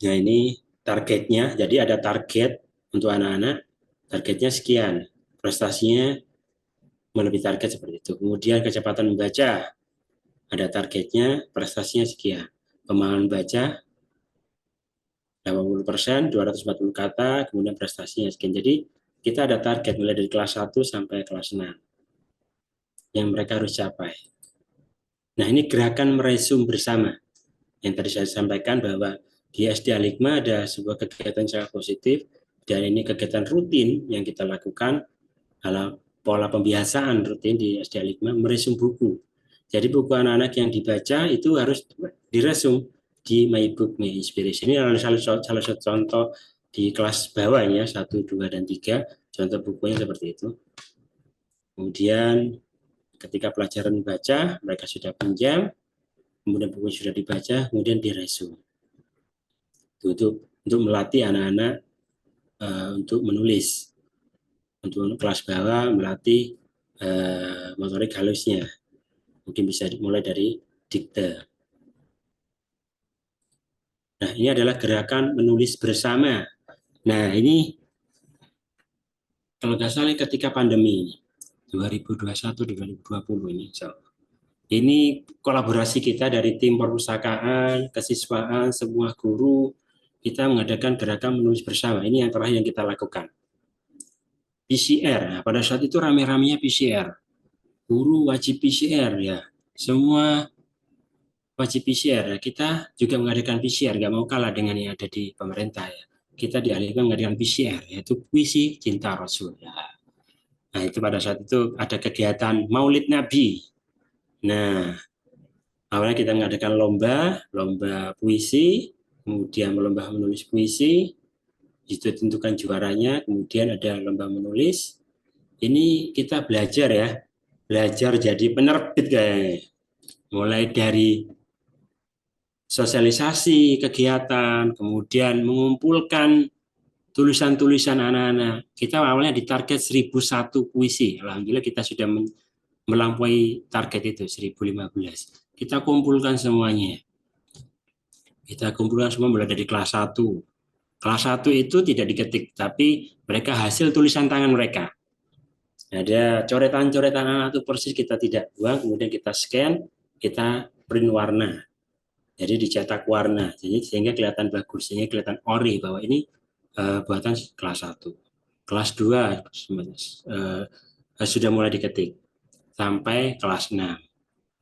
Nah, ini targetnya. Jadi ada target untuk anak-anak, targetnya sekian, prestasinya melebihi target seperti itu. Kemudian kecepatan membaca, ada targetnya, prestasinya sekian. Pemahaman baca 80%, 240 kata, kemudian prestasinya sekian. Jadi kita ada target mulai dari kelas 1 sampai kelas 6 yang mereka harus capai. Nah, ini gerakan meresum bersama yang tadi saya sampaikan, bahwa di SD Al-Hikmah ada sebuah kegiatan sangat positif, dan ini kegiatan rutin yang kita lakukan dalam pola pembiasaan rutin di SD Al-Hikmah, meresum buku. Jadi buku anak-anak yang dibaca itu harus diresum di My Book My Inspiration. Ini adalah salah satu contoh di kelas bawahnya 1, 2, dan 3, contoh bukunya seperti itu. Kemudian ketika pelajaran membaca, mereka sudah pinjam, kemudian buku sudah dibaca, kemudian diresum. Untuk melatih anak-anak untuk menulis. Untuk kelas bawah melatih motorik halusnya. Mungkin bisa mulai dari dikte. Nah, ini adalah gerakan menulis bersama. Nah, ini kalau nggak salah ketika pandemi 2021-2020 ini. Ini kolaborasi kita dari tim perpustakaan, kesiswaan, semua guru, kita mengadakan gerakan menulis bersama. Ini yang terakhir yang kita lakukan. PCR, nah, pada saat itu rame-ramenya PCR. Guru wajib PCR ya, semua wajib PCR. Kita juga mengadakan PCR, nggak mau kalah dengan yang ada di pemerintah ya. Kita di Al-Hikmah mengadakan PCR, yaitu puisi cinta Rasul. Ya. Nah, itu pada saat itu ada kegiatan Maulid Nabi. Nah, awalnya kita mengadakan lomba puisi, kemudian lomba menulis puisi, itu tentukan juaranya, kemudian ada lomba menulis. Ini kita belajar ya, belajar jadi penerbit kayaknya. Mulai dari sosialisasi kegiatan, kemudian mengumpulkan tulisan-tulisan anak-anak. Kita awalnya ditarget 1001 puisi. Alhamdulillah kita sudah melampaui target itu 1015. Kita kumpulkan semuanya. Kita kumpulkan semua mulai dari kelas 1. Kelas 1 itu tidak diketik, tapi mereka hasil tulisan tangan mereka. Ada coretan-coretan anak itu persis kita tidak buang, kemudian kita scan, kita print warna. Jadi dicetak warna, jadi sehingga kelihatan bagus, sehingga kelihatan ori bahwa ini buatan kelas 1. Kelas 2 sudah mulai diketik sampai kelas 6.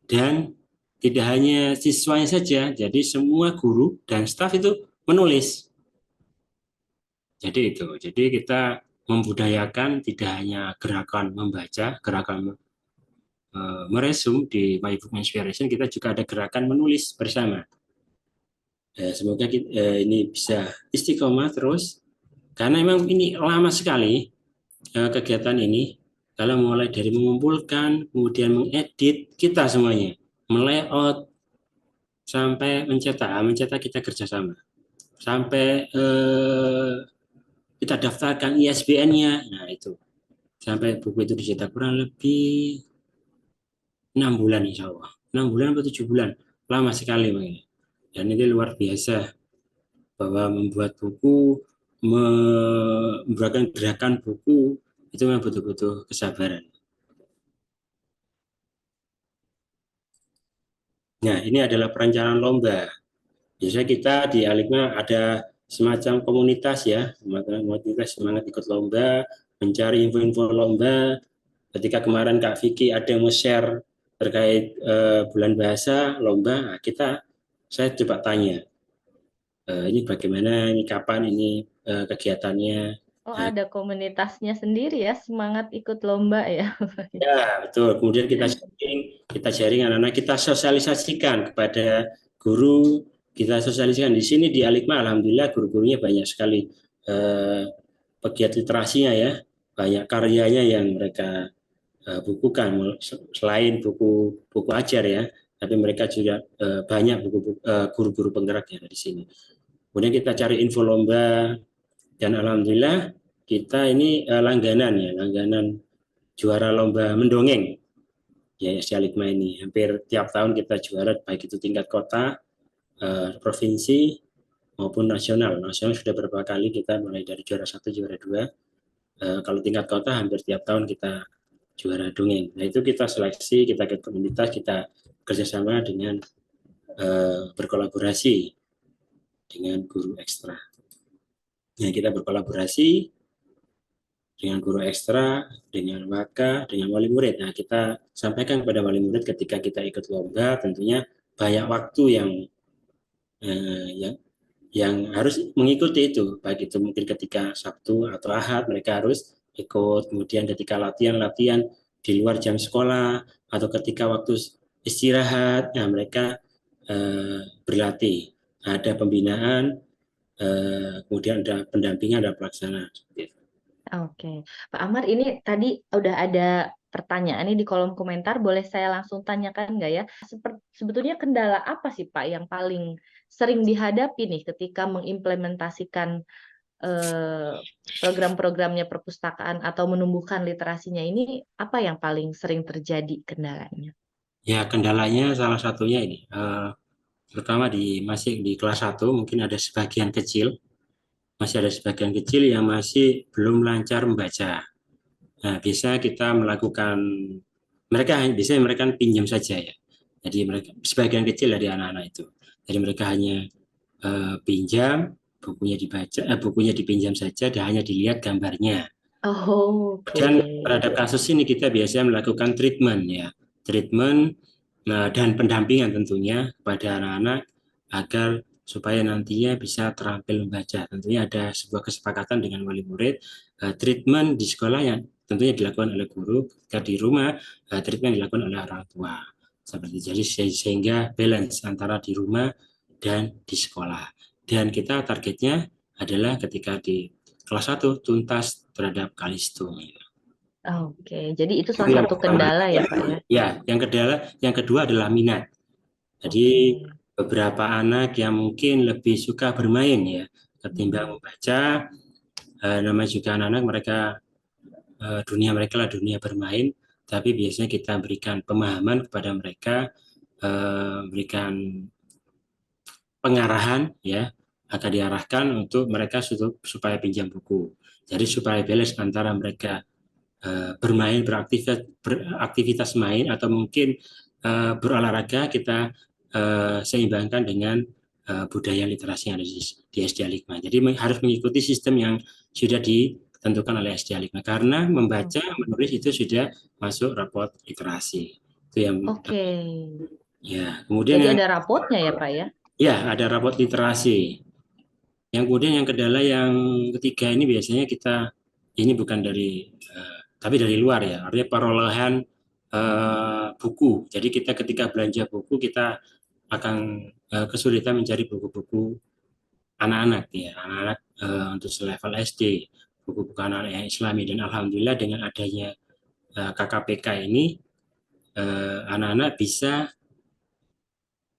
Dan tidak hanya siswanya saja, jadi semua guru dan staf itu menulis. Jadi kita membudayakan tidak hanya gerakan membaca, gerakan meresum di My Book Inspiration, kita juga ada gerakan menulis bersama. Semoga ini bisa istiqomah terus, karena memang ini lama sekali kegiatan ini. Kalau mulai dari mengumpulkan, kemudian mengedit, kita semuanya, melayout, sampai mencetak kita kerjasama. Sampai kita daftarkan ISBN-nya, nah itu. Sampai buku itu dicetak kurang lebih 6 bulan insya Allah. 6 bulan atau 7 bulan, lama sekali. Dan ini luar biasa, bahwa membuat buku, membuatkan gerakan buku, itu memang betul-betul kesabaran. Nah, ini adalah perencanaan lomba. Biasanya kita di Al-Hikmah ada semacam komunitas ya, komunitas semangat ikut lomba, mencari info-info lomba. Ketika kemarin Kak Vicky ada yang share terkait bulan bahasa lomba, kita saya coba tanya, ini bagaimana, ini kapan ini kegiatannya. Oh, Nah, ada komunitasnya sendiri ya, semangat ikut lomba ya. ya, betul. Kemudian kita jaring anak-anak, kita sosialisasikan kepada guru, kita sosialisasikan di sini di Alikma. Alhamdulillah guru-gurunya banyak sekali pegiat literasinya ya, banyak karyanya yang mereka bukukan selain buku ajar ya, tapi mereka juga banyak guru-guru penggerak yang ada di sini. Kemudian kita cari info lomba dan alhamdulillah kita ini langganan juara lomba mendongeng ya SD Alikma ini. Hampir tiap tahun kita juara, baik itu tingkat kota, provinsi maupun nasional. Nasional sudah beberapa kali kita mulai dari juara 1, juara 2. Kalau tingkat kota hampir tiap tahun kita juara dongeng. Nah itu kita seleksi, kita ke komunitas, kita kerjasama dengan berkolaborasi dengan guru ekstra. Nah kita berkolaborasi dengan guru ekstra, dengan waka, dengan wali murid. Nah, kita sampaikan kepada wali murid ketika kita ikut lomba, tentunya banyak waktu eh, yang yang harus mengikuti itu, baik itu mungkin ketika Sabtu atau Ahad mereka harus ikut, kemudian ketika latihan-latihan di luar jam sekolah atau ketika waktu istirahat, nah mereka berlatih, ada pembinaan, kemudian ada pendampingan, ada pelaksanaan. Oke, Pak Amar, ini tadi udah ada pertanyaan nih di kolom komentar, boleh saya langsung tanyakan nggak ya? Sebetulnya kendala apa sih Pak yang paling sering dihadapi nih ketika mengimplementasikan program-programnya perpustakaan atau menumbuhkan literasinya ini, apa yang paling sering terjadi kendalanya? Ya, kendalanya salah satunya ini, terutama masih di kelas 1 mungkin ada sebagian kecil, masih ada sebagian kecil yang masih belum lancar membaca. Nah, biasa kita melakukan, mereka pinjam saja ya. Jadi mereka sebagian kecil dari anak-anak itu. Jadi mereka hanya pinjam, bukunya dipinjam saja dan hanya dilihat gambarnya. Oh, Dan oke. terhadap kasus ini kita biasanya melakukan treatment ya, treatment dan pendampingan tentunya pada anak-anak agar supaya nantinya bisa terampil membaca. Tentunya ada sebuah kesepakatan dengan wali murid, treatment di sekolah yang tentunya dilakukan oleh guru, ketika di rumah treatment dilakukan oleh orang tua. Seperti jadi sehingga balance antara di rumah dan di sekolah. Dan kita targetnya adalah ketika di kelas 1 tuntas terhadap Kalisto. Oke, jadi itu Itu salah yang satu pertama. kendala ya Pak ya? Ya, yang kedua adalah minat. Oke. Jadi beberapa anak yang mungkin lebih suka bermain ya ketimbang Hmm. membaca. Namanya juga anak-anak mereka dunia mereka lah dunia bermain. Tapi biasanya kita berikan pemahaman kepada mereka, berikan pengarahan ya akan diarahkan untuk mereka supaya pinjam buku. Jadi supaya balance antara mereka bermain, beraktivitas main atau mungkin berolahraga, kita seimbangkan dengan budaya literasi yang ada di SD Alikma. Jadi harus mengikuti sistem yang sudah ditentukan oleh SD Alikma karena membaca, menulis itu sudah masuk raport literasi. Itu yang Oke. ya. Kemudian Jadi yang ada rapotnya ya Pak ya? ya ada raport literasi. Yang kemudian yang kedala yang ketiga ini biasanya kita ini bukan dari tapi dari luar ya, artinya perolehan buku. Jadi kita ketika belanja buku kita akan kesulitan mencari buku-buku anak-anak ya, anak-anak untuk selevel SD, buku-buku anak-anak yang Islami dan alhamdulillah dengan adanya KKPK ini anak-anak bisa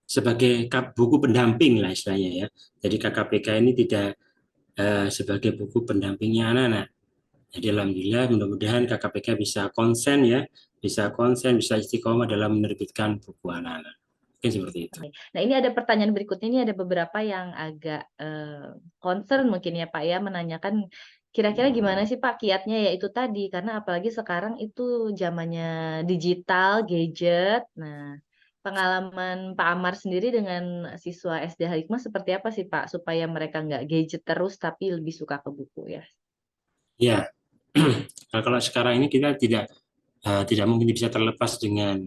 sebagai buku pendamping lah istilahnya ya. Jadi KKPK ini tidak sebagai buku pendampingnya anak-anak. Jadi alhamdulillah mudah-mudahan KKPK bisa istiqomah dalam menerbitkan buku anak-anak. Mungkin seperti itu. Nah, ini ada pertanyaan berikutnya, ini ada beberapa yang agak concern mungkin ya Pak ya, menanyakan kira-kira gimana sih Pak kiatnya ya itu tadi, karena apalagi sekarang itu zamannya digital, gadget. Nah, pengalaman Pak Amar sendiri dengan siswa SD Hikmah seperti apa sih Pak, supaya mereka nggak gadget terus tapi lebih suka ke buku ya? Ya, kalau sekarang ini kita tidak mungkin bisa terlepas dengan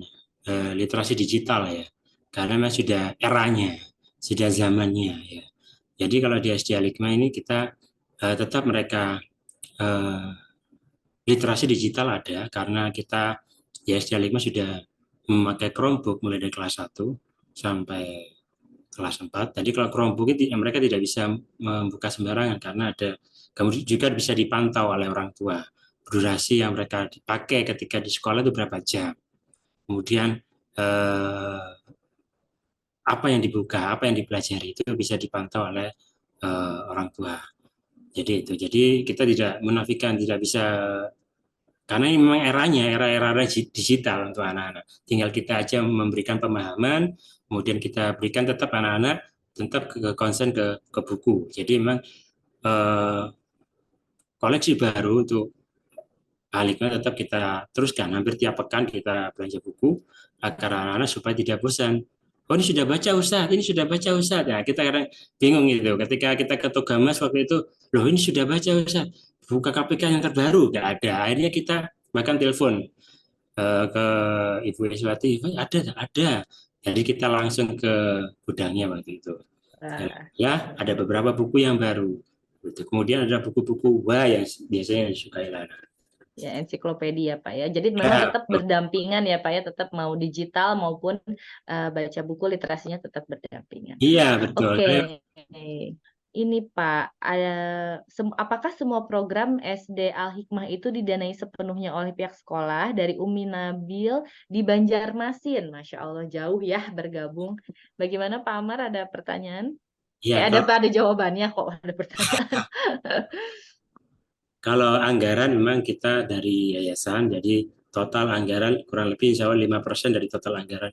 literasi digital ya, karena memang sudah eranya. sudah zamannya ya. Jadi kalau di SD Al-Hikmah ini kita tetap mereka eh, literasi digital ada karena kita di SD Al-Hikmah sudah memakai Chromebook mulai dari kelas 1 sampai kelas 4. Jadi kalau Chromebook itu mereka tidak bisa membuka sembarangan karena ada kemudian juga bisa dipantau oleh orang tua. Durasi yang mereka dipakai ketika di sekolah itu berapa jam. Kemudian eh, apa yang dibuka, apa yang dipelajari itu bisa dipantau oleh orang tua. Jadi itu. Jadi kita tidak menafikan, tidak bisa karena ini memang eranya, era-era digital untuk anak-anak. Tinggal kita aja memberikan pemahaman, kemudian kita berikan tetap anak-anak tetap ke konsen ke buku. Jadi memang eh, koleksi baru untuk Al-Hikmah tetap kita teruskan. Hampir tiap pekan kita belanja buku agar anak-anak supaya tidak bosan. Oh ini sudah baca Ustaz, ini sudah baca Ustaz. Ya, kita kadang bingung gitu. Ketika kita ke Togamas waktu itu, loh ini sudah baca Ustaz. Buka KPK yang terbaru, nggak ada. Akhirnya kita bahkan telepon ke Ibu Iswati, ada. Jadi kita langsung ke gudangnya waktu itu. Ya, ada beberapa buku yang baru. Kemudian ada buku-buku wah yang biasanya disukai anak. Ya, ensiklopedia Pak ya. Jadi memang Ya, tetap berdampingan ya Pak ya, tetap mau digital maupun baca buku literasinya tetap berdampingan. iya betul. Oke, ini Pak, apakah semua program SD Al-Hikmah itu didanai sepenuhnya oleh pihak sekolah dari Umi Nabil di Banjarmasin? Masya Allah jauh ya bergabung. Bagaimana Pak Amar, ada pertanyaan? Iya, Ada jawabannya kok, ada pertanyaan. kalau anggaran memang kita dari yayasan, jadi total anggaran kurang lebih insya Allah 5% dari total anggaran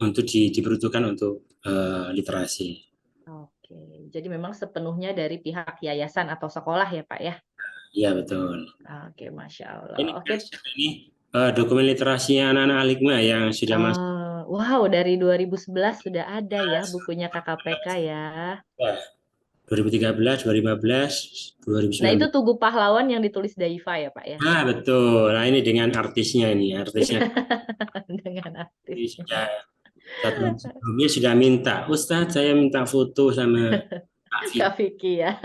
untuk diperuntukkan untuk literasi. Oke, jadi memang sepenuhnya dari pihak yayasan atau sekolah ya Pak ya? Iya betul. Oke, Masya Ini, Allah. Oke, ini dokumen literasinya anak-anak Al-Hikmah yang sudah masuk. wow, dari 2011 sudah ada ya bukunya KKPK ya. 2013, 2015, Nah, itu 2019. Tugu Pahlawan yang ditulis Daifa ya Pak ya? Ah betul. Nah ini dengan artisnya ini, artisnya Dengan ini artisnya. sudah satu sebelumnya sudah minta, Ustadz saya minta foto sama Kak Kak Fit. Vicky ya.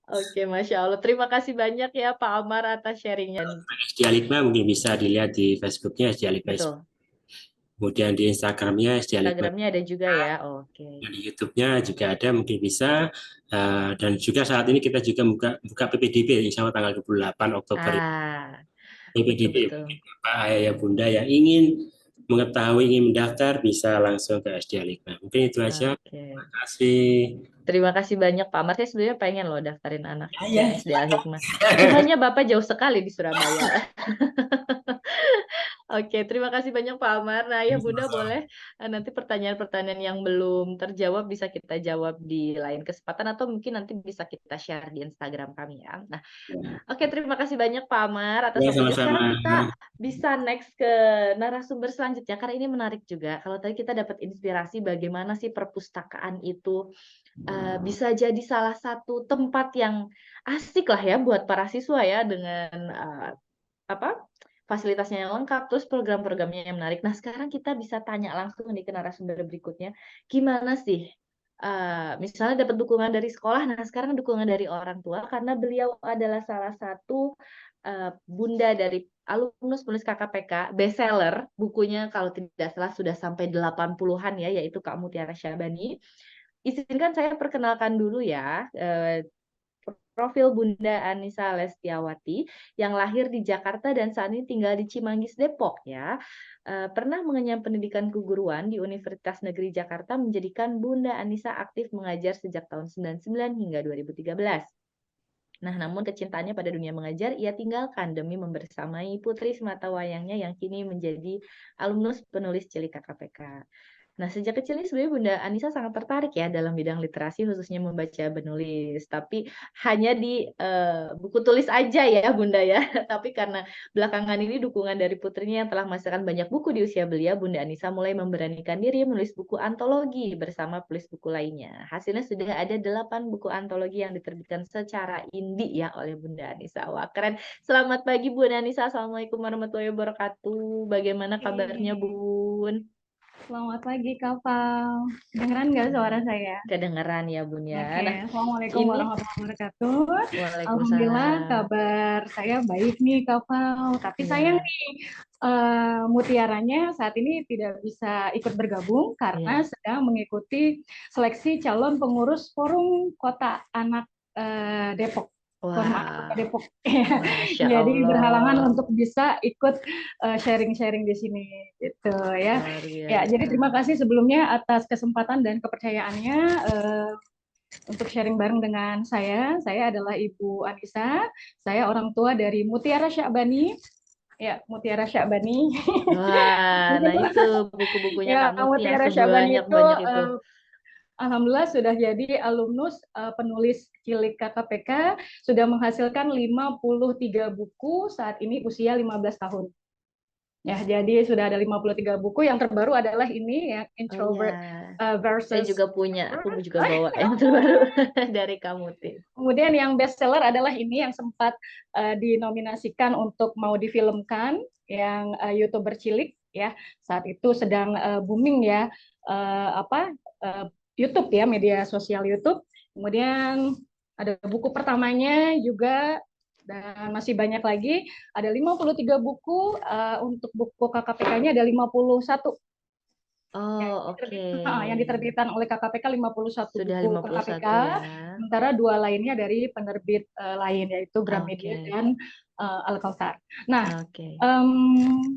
Oke, Masya Allah. Terima kasih banyak ya Pak Amar atas sharingnya nih. SD Al-Hikmah mungkin bisa dilihat di Facebooknya SD Al-Hikmah. Betul. Kemudian di Instagramnya SD Al-Hikmah. Instagramnya ada juga ya. Oke. Dan di YouTube-nya juga ada mungkin bisa. Dan juga saat ini kita juga buka PPDB insya Allah tanggal 28 Oktober. Ah, PPDB betul-betul. Bapak Ayah ya Bunda yang ingin mengetahui, ingin mendaftar bisa langsung ke SD Al-Hikmah. Mungkin itu aja. Oke. Terima kasih. Terima kasih banyak Pak Amar. Saya sebenarnya pengen loh daftarin anak ke Ya, SD Al-Hikmah. Susahnya Bapak jauh sekali di Surabaya. Oke, terima kasih banyak Pak Amar. Nah, ya Bunda boleh nanti pertanyaan-pertanyaan yang belum terjawab bisa kita jawab di lain kesempatan atau mungkin nanti bisa kita share di Instagram kami ya. Nah, oke, terima kasih banyak Pak Amar atas ya waktunya. sama-sama. Sekarang kita bisa next ke narasumber selanjutnya karena ini menarik juga. Kalau tadi kita dapat inspirasi bagaimana sih perpustakaan itu bisa jadi salah satu tempat yang asik lah ya buat para siswa ya dengan apa fasilitasnya yang lengkap, terus program-programnya yang menarik. Nah, sekarang kita bisa tanya langsung nih ke narasumber berikutnya, gimana sih misalnya dapat dukungan dari sekolah, nah sekarang dukungan dari orang tua karena beliau adalah salah satu bunda dari alumnus penulis KKPK, bestseller, bukunya kalau tidak salah sudah sampai 80-an ya, yaitu Kak Mutiara Syabani. Izinkan saya perkenalkan dulu ya, profil Bunda Anissa Lestiawati yang lahir di Jakarta dan saat ini tinggal di Cimanggis, Depok ya. Pernah mengenyam pendidikan keguruan di Universitas Negeri Jakarta, menjadikan Bunda Anissa aktif mengajar sejak tahun 99 hingga 2013. Nah, namun kecintaannya pada dunia mengajar ia tinggalkan demi membersamai putri sematawayangnya yang kini menjadi alumnus penulis cilik KKPK. Nah, sejak kecil ini sebenarnya Bunda Anissa sangat tertarik ya dalam bidang literasi, khususnya membaca menulis. Tapi hanya di buku tulis aja ya Bunda ya. Tapi karena belakangan ini dukungan dari putrinya yang telah menghasilkan banyak buku di usia belia, Bunda Anissa mulai memberanikan diri menulis buku antologi bersama penulis buku lainnya. Hasilnya sudah ada 8 buku antologi yang diterbitkan secara indie ya oleh Bunda Anissa. Wah, keren. Selamat pagi Bunda Anissa. Assalamualaikum warahmatullahi wabarakatuh. Bagaimana kabarnya Bun? Selamat pagi Kak Pal. Kedengeran nggak suara saya? Kedengeran ya Bun ya. Oke, Nah, Assalamualaikum ini warahmatullahi wabarakatuh. Alhamdulillah Waalaikumsalam. kabar saya baik nih Kak Pal. Tapi sayang Iya, nih mutiaranya saat ini tidak bisa ikut bergabung karena iya. sedang mengikuti seleksi calon pengurus Forum Kota Anak Depok. Forum Anak Kota Wah, Depok. Masya Jadi berhalangan Allah. untuk bisa ikut sharing-sharing di sini gitu ya. Luar Ya, jadi biasa. terima kasih sebelumnya atas kesempatan dan kepercayaannya untuk sharing bareng dengan saya. Saya adalah Ibu Anissa. Saya orang tua dari Mutiara Syakbani. Ya, Mutiara Syakbani. Wah, nah itu buku-bukunya Ya, Kak Muti yang Mutiara Syakbani itu sebanyak-banyak itu. alhamdulillah sudah jadi alumnus penulis cilik KKPK, sudah menghasilkan 53 buku, saat ini usia 15 tahun. Ya, jadi sudah ada 53 buku. Yang terbaru adalah ini ya, Oh iya, Introvert saya versus juga punya, aku Extrovert. juga bawa yang terbaru dari Kak Muti. Kemudian yang bestseller adalah ini yang sempat dinominasikan untuk mau difilmkan, yang YouTuber cilik ya. Saat itu sedang booming ya, apa YouTube ya, media sosial YouTube. Kemudian ada buku pertamanya juga, dan masih banyak lagi. Ada 53 buku, untuk buku KKPK-nya ada 51 Oh, oke. yang diterbitkan oleh KKPK, 51 Sudah buku 51 KKPK, ya. sementara dua lainnya dari penerbit lain, yaitu Gramedia Oke, dan Al-Kautsar. Nah, oke. um,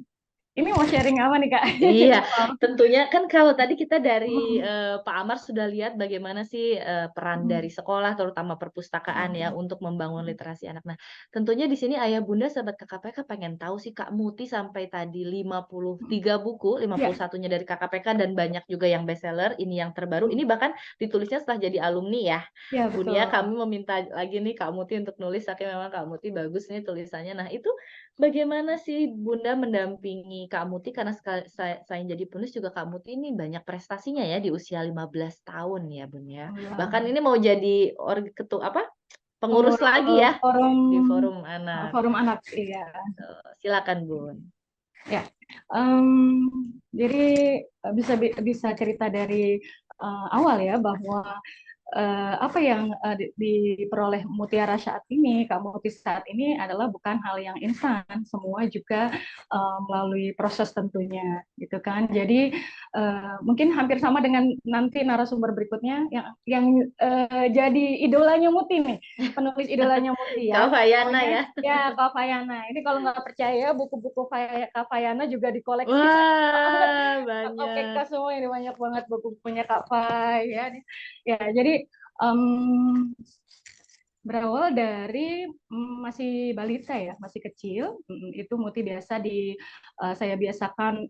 ini mau sharing apa nih Kak? Iya, Wow. tentunya kan kalau tadi kita dari Pak Amar sudah lihat bagaimana sih peran dari sekolah, terutama perpustakaan ya, untuk membangun literasi anak. Nah, tentunya di sini ayah bunda sahabat KKPK pengen tahu sih Kak Muti sampai tadi 53 buku, Ya, 51-nya dari KKPK dan banyak juga yang bestseller, ini yang terbaru. Ini bahkan ditulisnya setelah jadi alumni ya. ya Bun ya, betul. kami meminta lagi nih Kak Muti untuk nulis, saking memang Kak Muti bagus nih tulisannya. Nah, itu bagaimana sih Bunda mendampingi Kak Muti karena selain jadi penulis juga Kak Muti ini banyak prestasinya ya di usia 15 tahun ya Bun ya. Bahkan Alhamdulillah. ini mau jadi apa? Pengurus lagi Pengurus ya forum di Forum Anak. forum anak, iya. Silakan Bun. Ya, jadi bisa cerita dari awal ya, bahwa apa yang diperoleh Mutiara saat ini, Kak Muti saat ini adalah bukan hal yang instan, semua juga melalui proses tentunya, gitu kan. Jadi mungkin hampir sama dengan nanti narasumber berikutnya yang jadi idolanya Muti nih, penulis idolanya Muti Kak ya, Fayana namanya ya. ya Kak Fayana. Ini kalau nggak percaya, buku-buku Kak Fayana juga dikoleksi banyak banget. Wah, KKPK banyak. semua ini banyak banget buku-bukunya Kak Fay ya. Ya, jadi um, berawal dari masih balita ya, masih kecil. Itu Muti biasa saya biasakan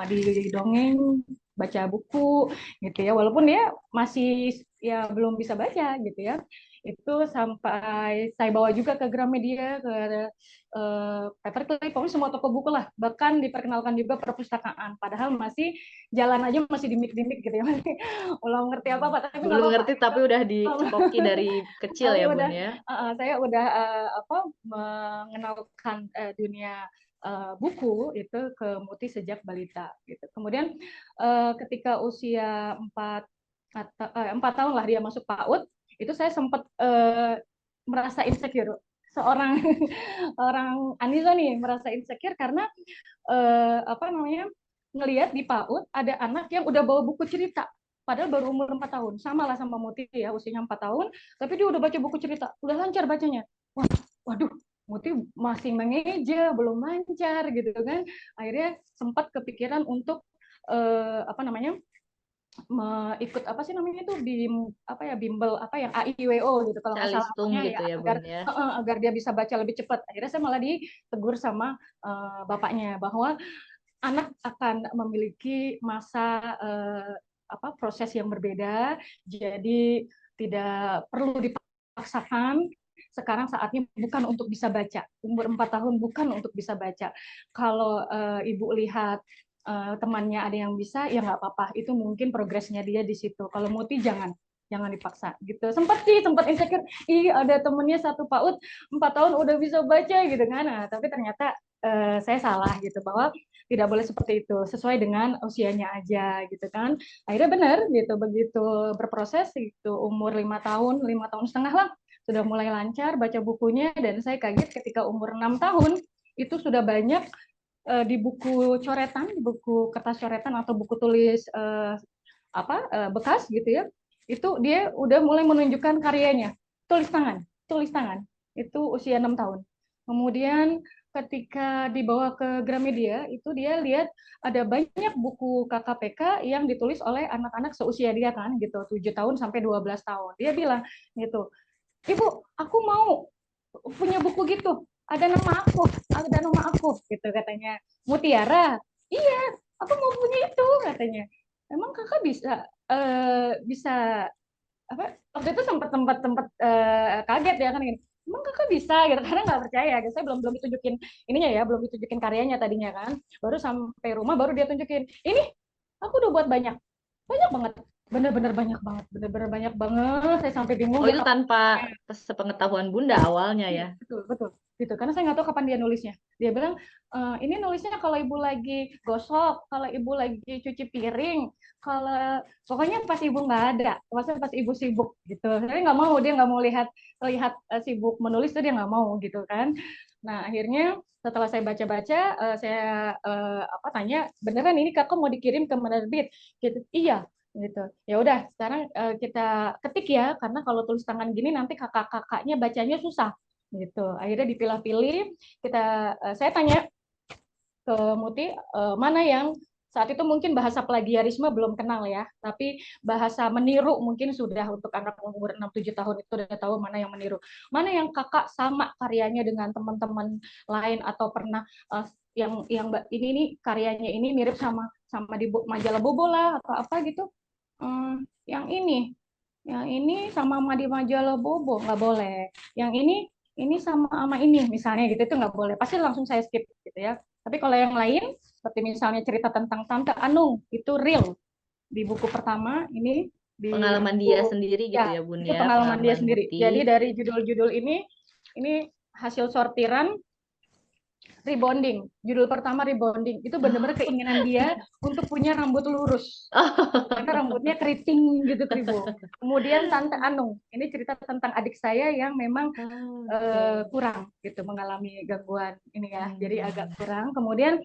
di dongeng, baca buku gitu ya. Walaupun dia masih ya belum bisa baca gitu ya. Itu sampai saya bawa juga ke Gramedia, ke Paperclip, pokoknya semua toko buku lah. Bahkan diperkenalkan juga perpustakaan. Padahal masih jalan aja masih dimik-dimik gitu ya. Belum ngerti apa-apa, tapi nggak Belum apa-apa. ngerti tapi udah dicekoki dari kecil Tapi ya Bun udah ya. saya udah mengenalkan dunia buku itu ke Muti sejak balita gitu. Kemudian ketika usia 4 tahun lah dia masuk PAUD, itu saya sempat merasa insecure. Seorang orang Anissa nih merasa insecure karena apa namanya, ngelihat di PAUD ada anak yang udah bawa buku cerita, padahal baru umur 4 tahun, sama lah sama Muti ya, usianya 4 tahun, tapi dia udah baca buku cerita, udah lancar bacanya. Waduh, Muti masih mengeja, belum lancar gitu kan. Akhirnya sempat kepikiran untuk apa namanya, ikut apa sih namanya itu, apa ya, bimbel apa yang AIWO gitu kalau nggak salah Calistung namanya ya, gitu ya agar Bun ya. agar dia bisa baca lebih cepat. Akhirnya saya malah ditegur sama bapaknya bahwa anak akan memiliki masa apa proses yang berbeda, jadi tidak perlu dipaksakan. Sekarang saatnya bukan untuk bisa baca. Umur 4 tahun bukan untuk bisa baca. Kalau ibu lihat temannya ada yang bisa, ya nggak apa-apa. Itu mungkin progresnya dia di situ. Kalau Muti jangan dipaksa gitu. Sempat insecure. Ih, ada temennya satu PAUD 4 tahun udah bisa baca gitu kan. Nah, tapi ternyata saya salah gitu, bahwa tidak boleh seperti itu, sesuai dengan usianya aja gitu kan. Akhirnya benar gitu, begitu berproses itu umur 5 tahun, 5 tahun setengah lah, sudah mulai lancar baca bukunya, dan saya kaget ketika umur 6 tahun itu sudah banyak di buku coretan, di buku kertas coretan atau buku tulis bekas gitu ya, itu dia udah mulai menunjukkan karyanya, tulis tangan itu usia 6 tahun. Kemudian ketika dibawa ke Gramedia itu dia lihat ada banyak buku KKPK yang ditulis oleh anak-anak seusia dia kan gitu, 7 tahun sampai 12 tahun. Dia bilang gitu, "Ibu, aku mau punya buku gitu. Ada nama aku," gitu katanya. "Mutiara." "Iya, aku mau punya itu," katanya. "Emang kakak bisa apa?" Waktu itu sempat kaget ya kan gini. "Emang kakak bisa?" gitu, karena nggak percaya. Gitu. Saya belum belum ditunjukin ininya ya, belum ditunjukin karyanya tadinya kan. Baru sampai rumah baru dia tunjukin. "Ini aku udah buat banyak, banyak banget, bener-bener banyak banget, bener-bener banyak banget." Saya sampai bingung Oh, dia itu kapan. tanpa sepengetahuan Bunda awalnya Iya, ya. betul, betul. Gitu. Karena saya nggak tahu kapan dia nulisnya. Dia bilang, ini nulisnya kalau ibu lagi gosok, kalau ibu lagi cuci piring, kalau pokoknya pas ibu nggak ada, maksudnya pas ibu sibuk gitu. Saya nggak mau, dia nggak mau lihat lihat sibuk menulis tuh dia nggak mau gitu kan. Nah akhirnya setelah saya baca-baca, saya tanya, "Beneran ini kakak mau dikirim ke penerbit?" Gitu. "Iya." Gitu. Ya udah, sekarang kita ketik ya, karena kalau tulis tangan gini nanti kakak-kakaknya bacanya susah gitu. Akhirnya dipilah-pilih, saya tanya ke Muti, mana yang saat itu mungkin bahasa plagiarisme belum kenal ya, tapi bahasa meniru mungkin sudah, untuk anak umur 6-7 tahun itu udah tahu mana yang meniru. Mana yang kakak sama karyanya dengan teman-teman lain, atau pernah yang ini nih karyanya ini mirip sama sama di majalah Bobo lah atau apa gitu. Yang ini sama di majalah Bobo nggak boleh. Yang ini sama ini misalnya gitu, itu nggak boleh. Pasti langsung saya skip gitu ya. Tapi kalau yang lain seperti misalnya cerita tentang Tante Anung itu real di buku pertama ini, di Pengalaman dia buku sendiri gitu ya ya Bun itu ya, pengalaman dia pengalaman sendiri. Muti. Jadi dari judul-judul ini hasil sortiran rebonding. Judul pertama rebonding. Itu benar-benar keinginan dia untuk punya rambut lurus. Karena rambutnya keriting gitu Kribo. Kemudian Tante Anung. Ini cerita tentang adik saya yang memang Oke. kurang gitu, mengalami gangguan ini ya. Jadi agak Hmm. kurang. Kemudian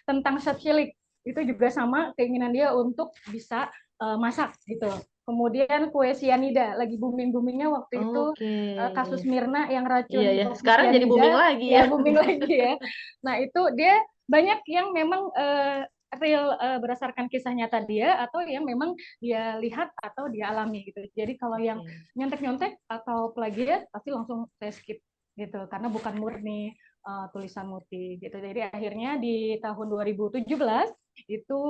tentang Cilik itu juga sama, keinginan dia untuk bisa masak gitu. Kemudian kue sianida, lagi booming-boomingnya waktu itu Oke. kasus Mirna yang Iya racun ya. kopi Sekarang jadi booming sianida, lagi ya. ya booming lagi ya. Nah itu dia banyak yang memang real, berdasarkan kisah nyata dia, atau yang memang dia lihat atau dia alami gitu. Jadi kalau yang Oke. nyontek-nyontek atau plagiat pasti langsung saya skip gitu, karena bukan murni tulisan Muti gitu. Jadi akhirnya di tahun 2017 itu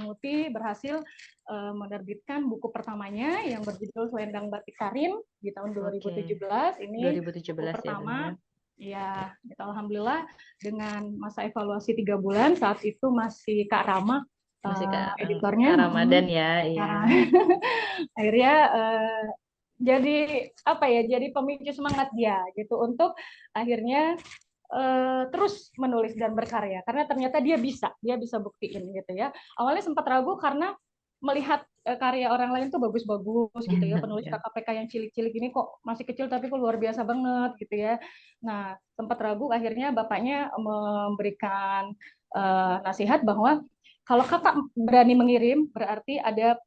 Muti berhasil menerbitkan buku pertamanya yang berjudul Selendang Batik Karim di tahun Oke. 2017. Ini buku 2017 ya Bun ya. pertama. Ya, gitu, alhamdulillah dengan masa evaluasi 3 bulan, saat itu masih Kak Rama Masih editornya. Kak Ramadan ya, iya. Nah, akhirnya jadi apa ya? Jadi pemicu semangat dia gitu untuk akhirnya terus menulis dan berkarya, karena ternyata dia bisa buktiin gitu ya. Awalnya sempat ragu karena melihat karya orang lain tuh bagus-bagus gitu ya, penulis Ya. KKPK yang cilik-cilik ini kok masih kecil tapi kok luar biasa banget gitu ya. Nah sempat ragu, akhirnya bapaknya memberikan nasihat bahwa kalau kakak berani mengirim berarti ada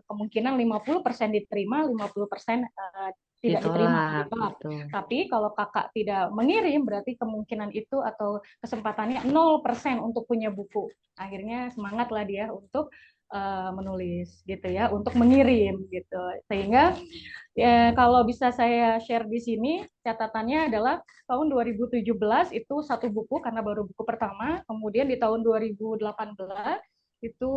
kemungkinan 50% diterima, 50% tidak diterima, Ditolak ditolak. gitu. Tapi kalau kakak tidak mengirim berarti kemungkinan itu atau kesempatannya 0% untuk punya buku. Akhirnya semangatlah dia untuk menulis gitu ya, untuk mengirim gitu. Sehingga ya, kalau bisa saya share di sini, catatannya adalah tahun 2017 itu satu buku karena baru buku pertama, kemudian di tahun 2018 itu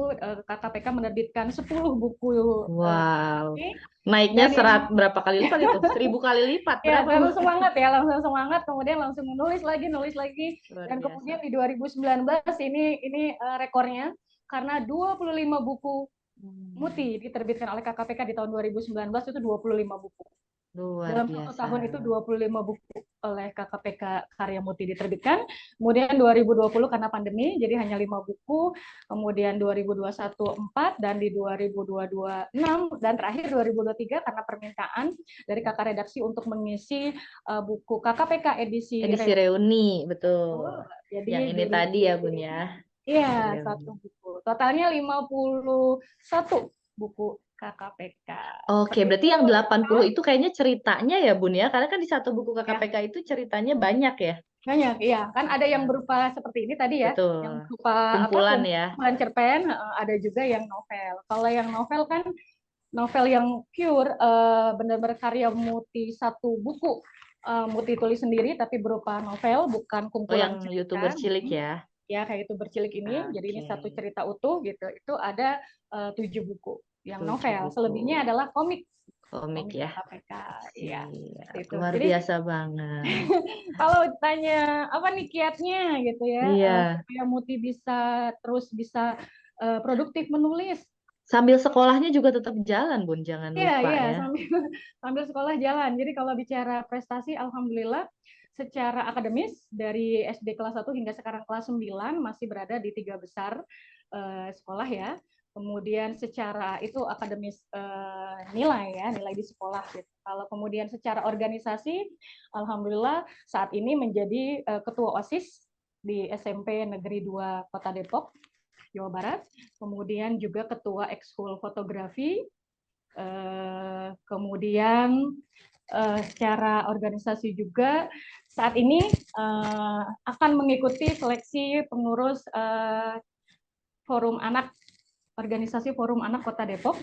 KKPK menerbitkan 10 buku Wow. ini. Naiknya Dan yang berapa kali lipat itu? 1000 kali lipat ya berapa? langsung semangat ya, langsung semangat, kemudian langsung nulis lagi, Luar dan biasa. kemudian di 2019 ini rekornya karena 25 buku Hmm. Muti diterbitkan oleh KKPK di tahun 2019 itu 25 buku. Luar Dalam 1 tahun itu biasa. 25 buku oleh KKPK Karya Muti diterbitkan. Kemudian 2020 karena pandemi, jadi hanya 5 buku. Kemudian 2021 4, dan di 2022 6, dan terakhir 2023 karena permintaan dari kakak redaksi untuk mengisi buku KKPK edisi Edisi reuni, betul. Jadi Yang ini tadi ya, Bun ya. iya, Reuni. 1 buku. Totalnya 51 buku KKPK. Oke, Seperti berarti itu. yang 80 itu kayaknya ceritanya ya, Bun ya? Karena kan di satu buku Ya, KKPK itu ceritanya banyak ya. banyak, iya. Kan ada yang berupa seperti ini tadi ya, yang Betul. berupa Kumpulan ya. kumpulan cerpen, ada juga yang novel. Kalau yang novel kan novel yang pure, benar-benar karya Muti, 1 buku. Muti tulis sendiri tapi berupa novel, bukan Oh, kumpulan yang cerita. YouTuber cilik ya. Ya, kayak itu bercilik ini, jadi ini 1 Oke. cerita utuh gitu. Itu ada 7 buku yang 7 novel. buku. Selebihnya adalah komik Komik ya. KPK. Iya, seperti Siap. itu. Luar Jadi biasa banget. kalau tanya apa nih kiatnya gitu ya, Iya. supaya Muti bisa terus bisa produktif menulis. Sambil sekolahnya juga tetap jalan, Bun. Jangan Iya, lupa iya, ya. sambil sekolah jalan. Jadi kalau bicara prestasi, alhamdulillah secara akademis dari SD kelas 1 hingga sekarang kelas 9 masih berada di 3 besar sekolah ya. Kemudian secara itu akademis nilai ya, nilai di sekolah gitu. Kalau kemudian secara organisasi, alhamdulillah saat ini menjadi ketua OSIS di SMP Negeri 2 Kota Depok, Jawa Barat. Kemudian juga ketua ekskul fotografi. Kemudian secara organisasi juga saat ini akan mengikuti seleksi pengurus forum anak, organisasi forum anak Kota Depok.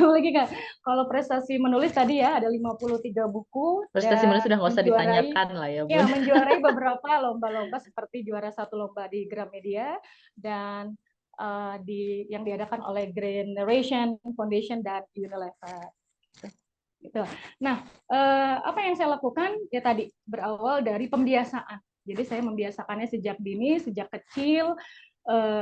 Lagi nggak? Kalau prestasi menulis tadi ya ada 53 buku Prestasi menulis sudah nggak usah menjuarai ditanyakan lah ya, ya Bun. menjuarai beberapa lomba-lomba seperti juara 1 lomba di Gramedia dan yang diadakan oleh Generation Foundation dan Unilever. Gitu. Nah, apa yang saya lakukan ya tadi berawal dari pembiasaan. Jadi saya membiasakannya sejak dini, sejak kecil,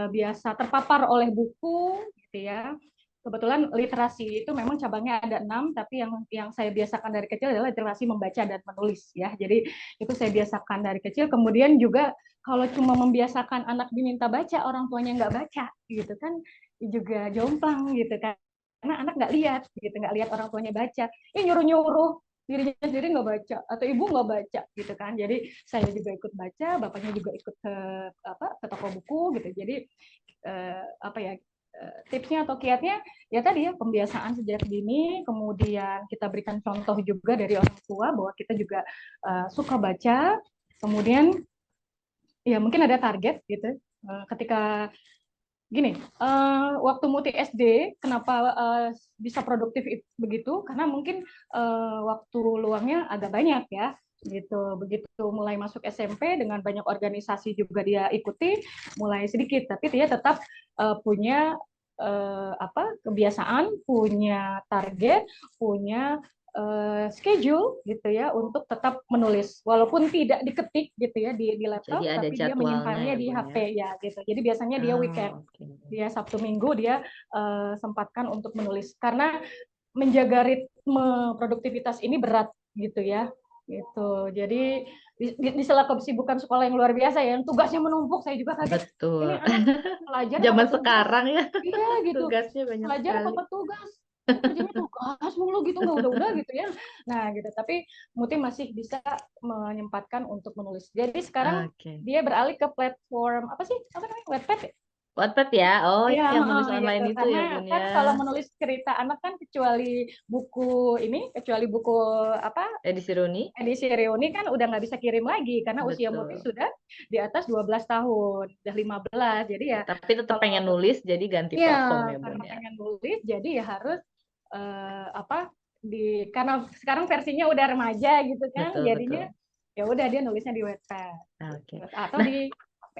biasa terpapar oleh buku, gitu ya. Kebetulan literasi itu memang cabangnya ada 6, tapi yang saya biasakan dari kecil adalah literasi membaca dan menulis ya. Jadi itu saya biasakan dari kecil. Kemudian juga kalau cuma membiasakan anak diminta baca, orang tuanya nggak baca, gitu kan, juga jomplang gitu kan. Karena anak nggak lihat, gitu, nggak lihat orang tuanya baca. Nyuruh-nyuruh dirinya sendiri nggak baca atau ibu nggak baca gitu kan. Jadi saya juga ikut baca, bapaknya juga ikut ke toko buku gitu. Jadi apa ya, tipsnya atau kiatnya ya tadi ya pembiasaan sejak dini, kemudian kita berikan contoh juga dari orang tua bahwa kita juga suka baca, kemudian ya mungkin ada target gitu. Ketika gini, waktu Muti SD kenapa bisa produktif begitu? Karena mungkin waktu luangnya agak banyak ya, gitu. Begitu mulai masuk SMP dengan banyak organisasi juga dia ikuti, mulai sedikit, tapi dia tetap punya kebiasaan, punya target, punya schedule gitu ya untuk tetap menulis walaupun tidak diketik gitu ya di laptop, Jadi ada tapi dia jadwalnya menyimpannya ya, di Bun HP ya. ya gitu. Jadi biasanya dia weekend, dia Sabtu Minggu dia sempatkan untuk menulis karena menjaga ritme produktivitas ini berat gitu ya. Gitu. Jadi di sela kesibukan sekolah yang luar biasa ya, yang tugasnya menumpuk, saya juga kaget. Betul. Ini anak pelajar apa Zaman tugas? sekarang ya, Iya gitu. tugasnya banyak Pelajar sekali. apa tugas? Kok kerjanya tugas mulu gitu, nggak udah-udah gitu ya. Nah gitu, tapi Muti masih bisa menyempatkan untuk menulis. Jadi sekarang Oke. dia beralih ke platform apa sih? Apa namanya? Wattpad ya? Wattpad ya? Oh, Iya, yang nulis gitu. online itu Karena ya, Bun kan ya. kalau menulis cerita anak kan kecuali buku apa Edisi Reuni? edisi reuni kan udah nggak bisa kirim lagi karena usia Muti Betul. sudah di atas 12 tahun, udah 15. Jadi ya Tapi tetap kalau pengen nulis, jadi ganti iya, platform ya, Bun karena ya. pengen nulis jadi ya harus karena sekarang versinya udah remaja gitu kan, Betul, jadinya betul. ya udah dia nulisnya di Wattpad Oke. atau Nah, di HP.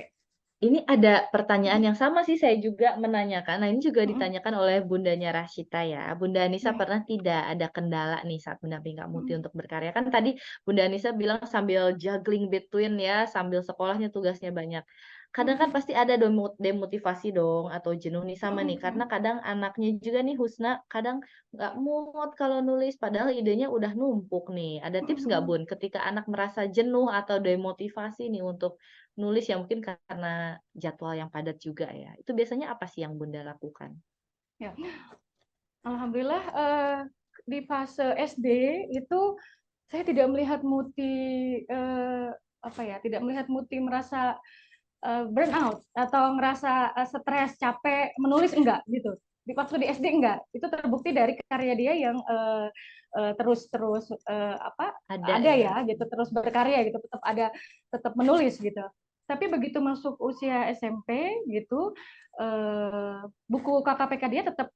ini ada pertanyaan yang sama sih, saya juga menanyakan. Nah, ini juga Mm-mm. ditanyakan oleh Bundanya Rashita ya. Bunda Anissa Ya. pernah tidak ada kendala nih saat mendampingi Kak Muti Mm-mm. untuk berkarya? Kan tadi Bunda Anissa bilang sambil juggling between ya, sambil sekolahnya tugasnya banyak. kadang kan pasti ada demotivasi dong atau jenuh nih sama nih, karena Mm-mm. kadang anaknya juga nih Husna kadang nggak mood kalau nulis padahal idenya udah numpuk nih. Ada tips nggak Mm-mm. Bun ketika anak merasa jenuh atau demotivasi nih untuk nulis ya mungkin karena jadwal yang padat juga ya. Itu biasanya apa sih yang Bunda lakukan? Ya, alhamdulillah di fase SD itu saya tidak melihat Muti apa ya, tidak melihat Muti merasa burnout atau ngerasa stres, capek menulis, enggak gitu. Di waktu di SD enggak. Itu terbukti dari karya dia yang terus apa Ada ada ya. ya gitu, terus berkarya gitu, tetap ada, tetap menulis gitu. Tapi begitu masuk usia SMP gitu, buku KKPK dia tetap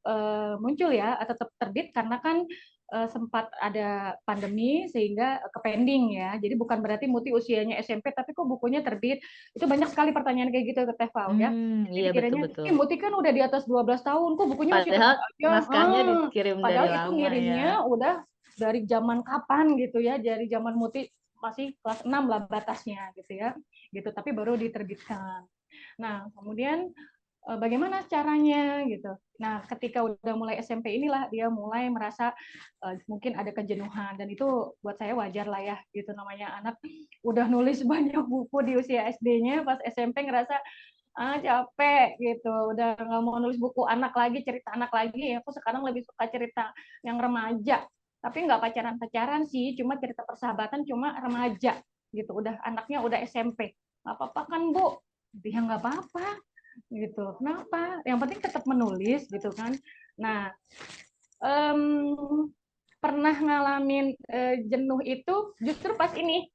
muncul ya, tetap terbit karena kan sempat ada pandemi sehingga kepending ya. Jadi bukan berarti Muti usianya SMP tapi kok bukunya terbit. Itu banyak sekali pertanyaan kayak gitu ke Teh Fau ya. Jadi Iya dikiranya, betul-betul. Muti kan udah di atas 12 tahun, kok bukunya masih Padahal terbit aja. naskahnya dikirim dari Padahal itu lama ya. ngirimnya udah dari zaman kapan gitu ya, dari zaman Muti masih kelas 6 lah batasnya gitu ya. Gitu, tapi baru diterbitkan. Nah, kemudian bagaimana caranya gitu. Nah, ketika udah mulai SMP inilah dia mulai merasa mungkin ada kejenuhan, dan itu buat saya wajar lah ya gitu, namanya anak udah nulis banyak buku di usia SD-nya, pas SMP ngerasa capek gitu, udah nggak mau nulis buku anak lagi, cerita anak lagi. Aku sekarang lebih suka cerita yang remaja, tapi nggak pacaran-pacaran sih, cuma cerita persahabatan, cuma remaja gitu. Udah anaknya udah SMP, nggak apa-apa kan Bu? Dia nggak apa-apa gitu. Kenapa? Yang penting tetap menulis gitu kan. Nah, pernah ngalamin jenuh itu justru pas ini.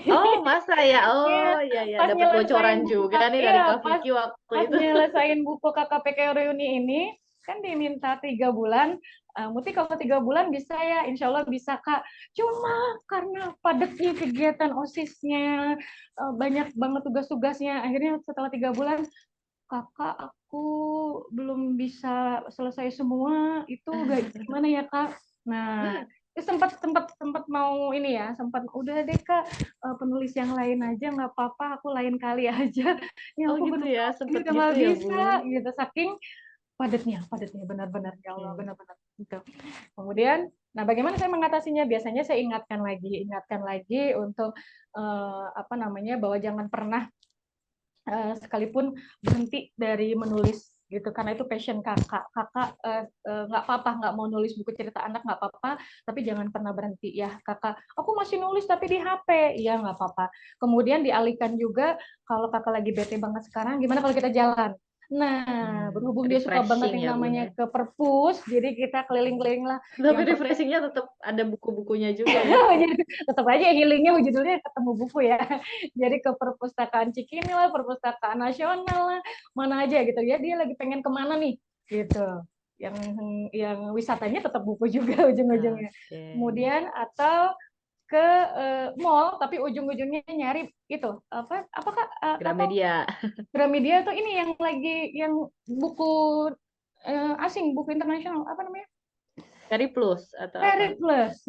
Oh, masa ya? Iya, Oh, iya ya, pas dapat nyelesain bocoran buku juga nih dari Kak pas Vicky waktu pas itu. nyelesain buku KKPK Reuni ini kan diminta 3 bulan. Muti kalau 3 bulan bisa ya, insya Allah bisa Kak. Cuma karena padatnya kegiatan OSISnya, banyak banget tugas-tugasnya, akhirnya setelah 3 bulan, Kakak aku belum bisa selesai semua, itu gimana ya Kak? Nah, sempat sempat sempat mau ini ya, sempat udah deh Kak, penulis yang lain aja nggak apa-apa, aku lain kali aja. Ya Oh aku gitu ya, benar-benar ini sempet udah gitu nggak ya bisa Bun. gitu, saking padatnya benar-benar ya Allah, Oke. benar-benar gitu. Kemudian, nah bagaimana saya mengatasinya? Biasanya saya ingatkan lagi untuk apa namanya, bahwa jangan pernah sekalipun berhenti dari menulis gitu, karena itu passion kakak nggak apa-apa, nggak mau nulis buku cerita anak nggak apa-apa, tapi jangan pernah berhenti ya kakak, aku masih nulis tapi di HP, iya nggak apa-apa. Kemudian dialihkan juga, kalau kakak lagi bete banget sekarang, gimana kalau kita jalan. Nah, berhubung dia suka banget Refreshing yang ya Bun namanya ya. ke perpus, jadi kita keliling-keliling lah Tapi yang perpus. refreshingnya tetap ada buku-bukunya juga ya. Jadi tetap aja healingnya judulnya ketemu buku ya. Jadi ke perpustakaan Cikini lah, perpustakaan nasional lah, mana aja gitu ya. Dia lagi pengen kemana nih gitu. Yang wisatanya tetap buku juga ujung-ujungnya. Oke. Kemudian atau ke mall tapi ujung-ujungnya nyari itu apakah kakak Gramedia. Gramedia tuh ini yang lagi yang buku asing, buku internasional apa namanya? Peri Plus atau apa? Very Plus.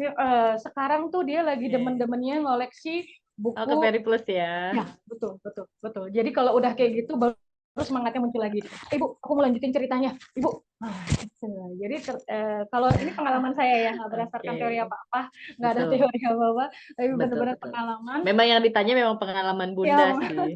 Sekarang tuh dia lagi Oke. demen-demennya ngoleksi Oh ke buku. Peri Plus ya. Ya, betul, betul, betul. Jadi kalau udah kayak gitu, baru semangatnya muncul lagi. Ibu, aku mau lanjutin ceritanya. Ibu. Jadi kalau ini pengalaman saya ya, nggak berdasarkan teori Oke. apa-apa, nggak ada Betul, teori apa-apa, tapi betul, benar-benar betul. pengalaman. Memang yang ditanya memang pengalaman Bunda Yang sih.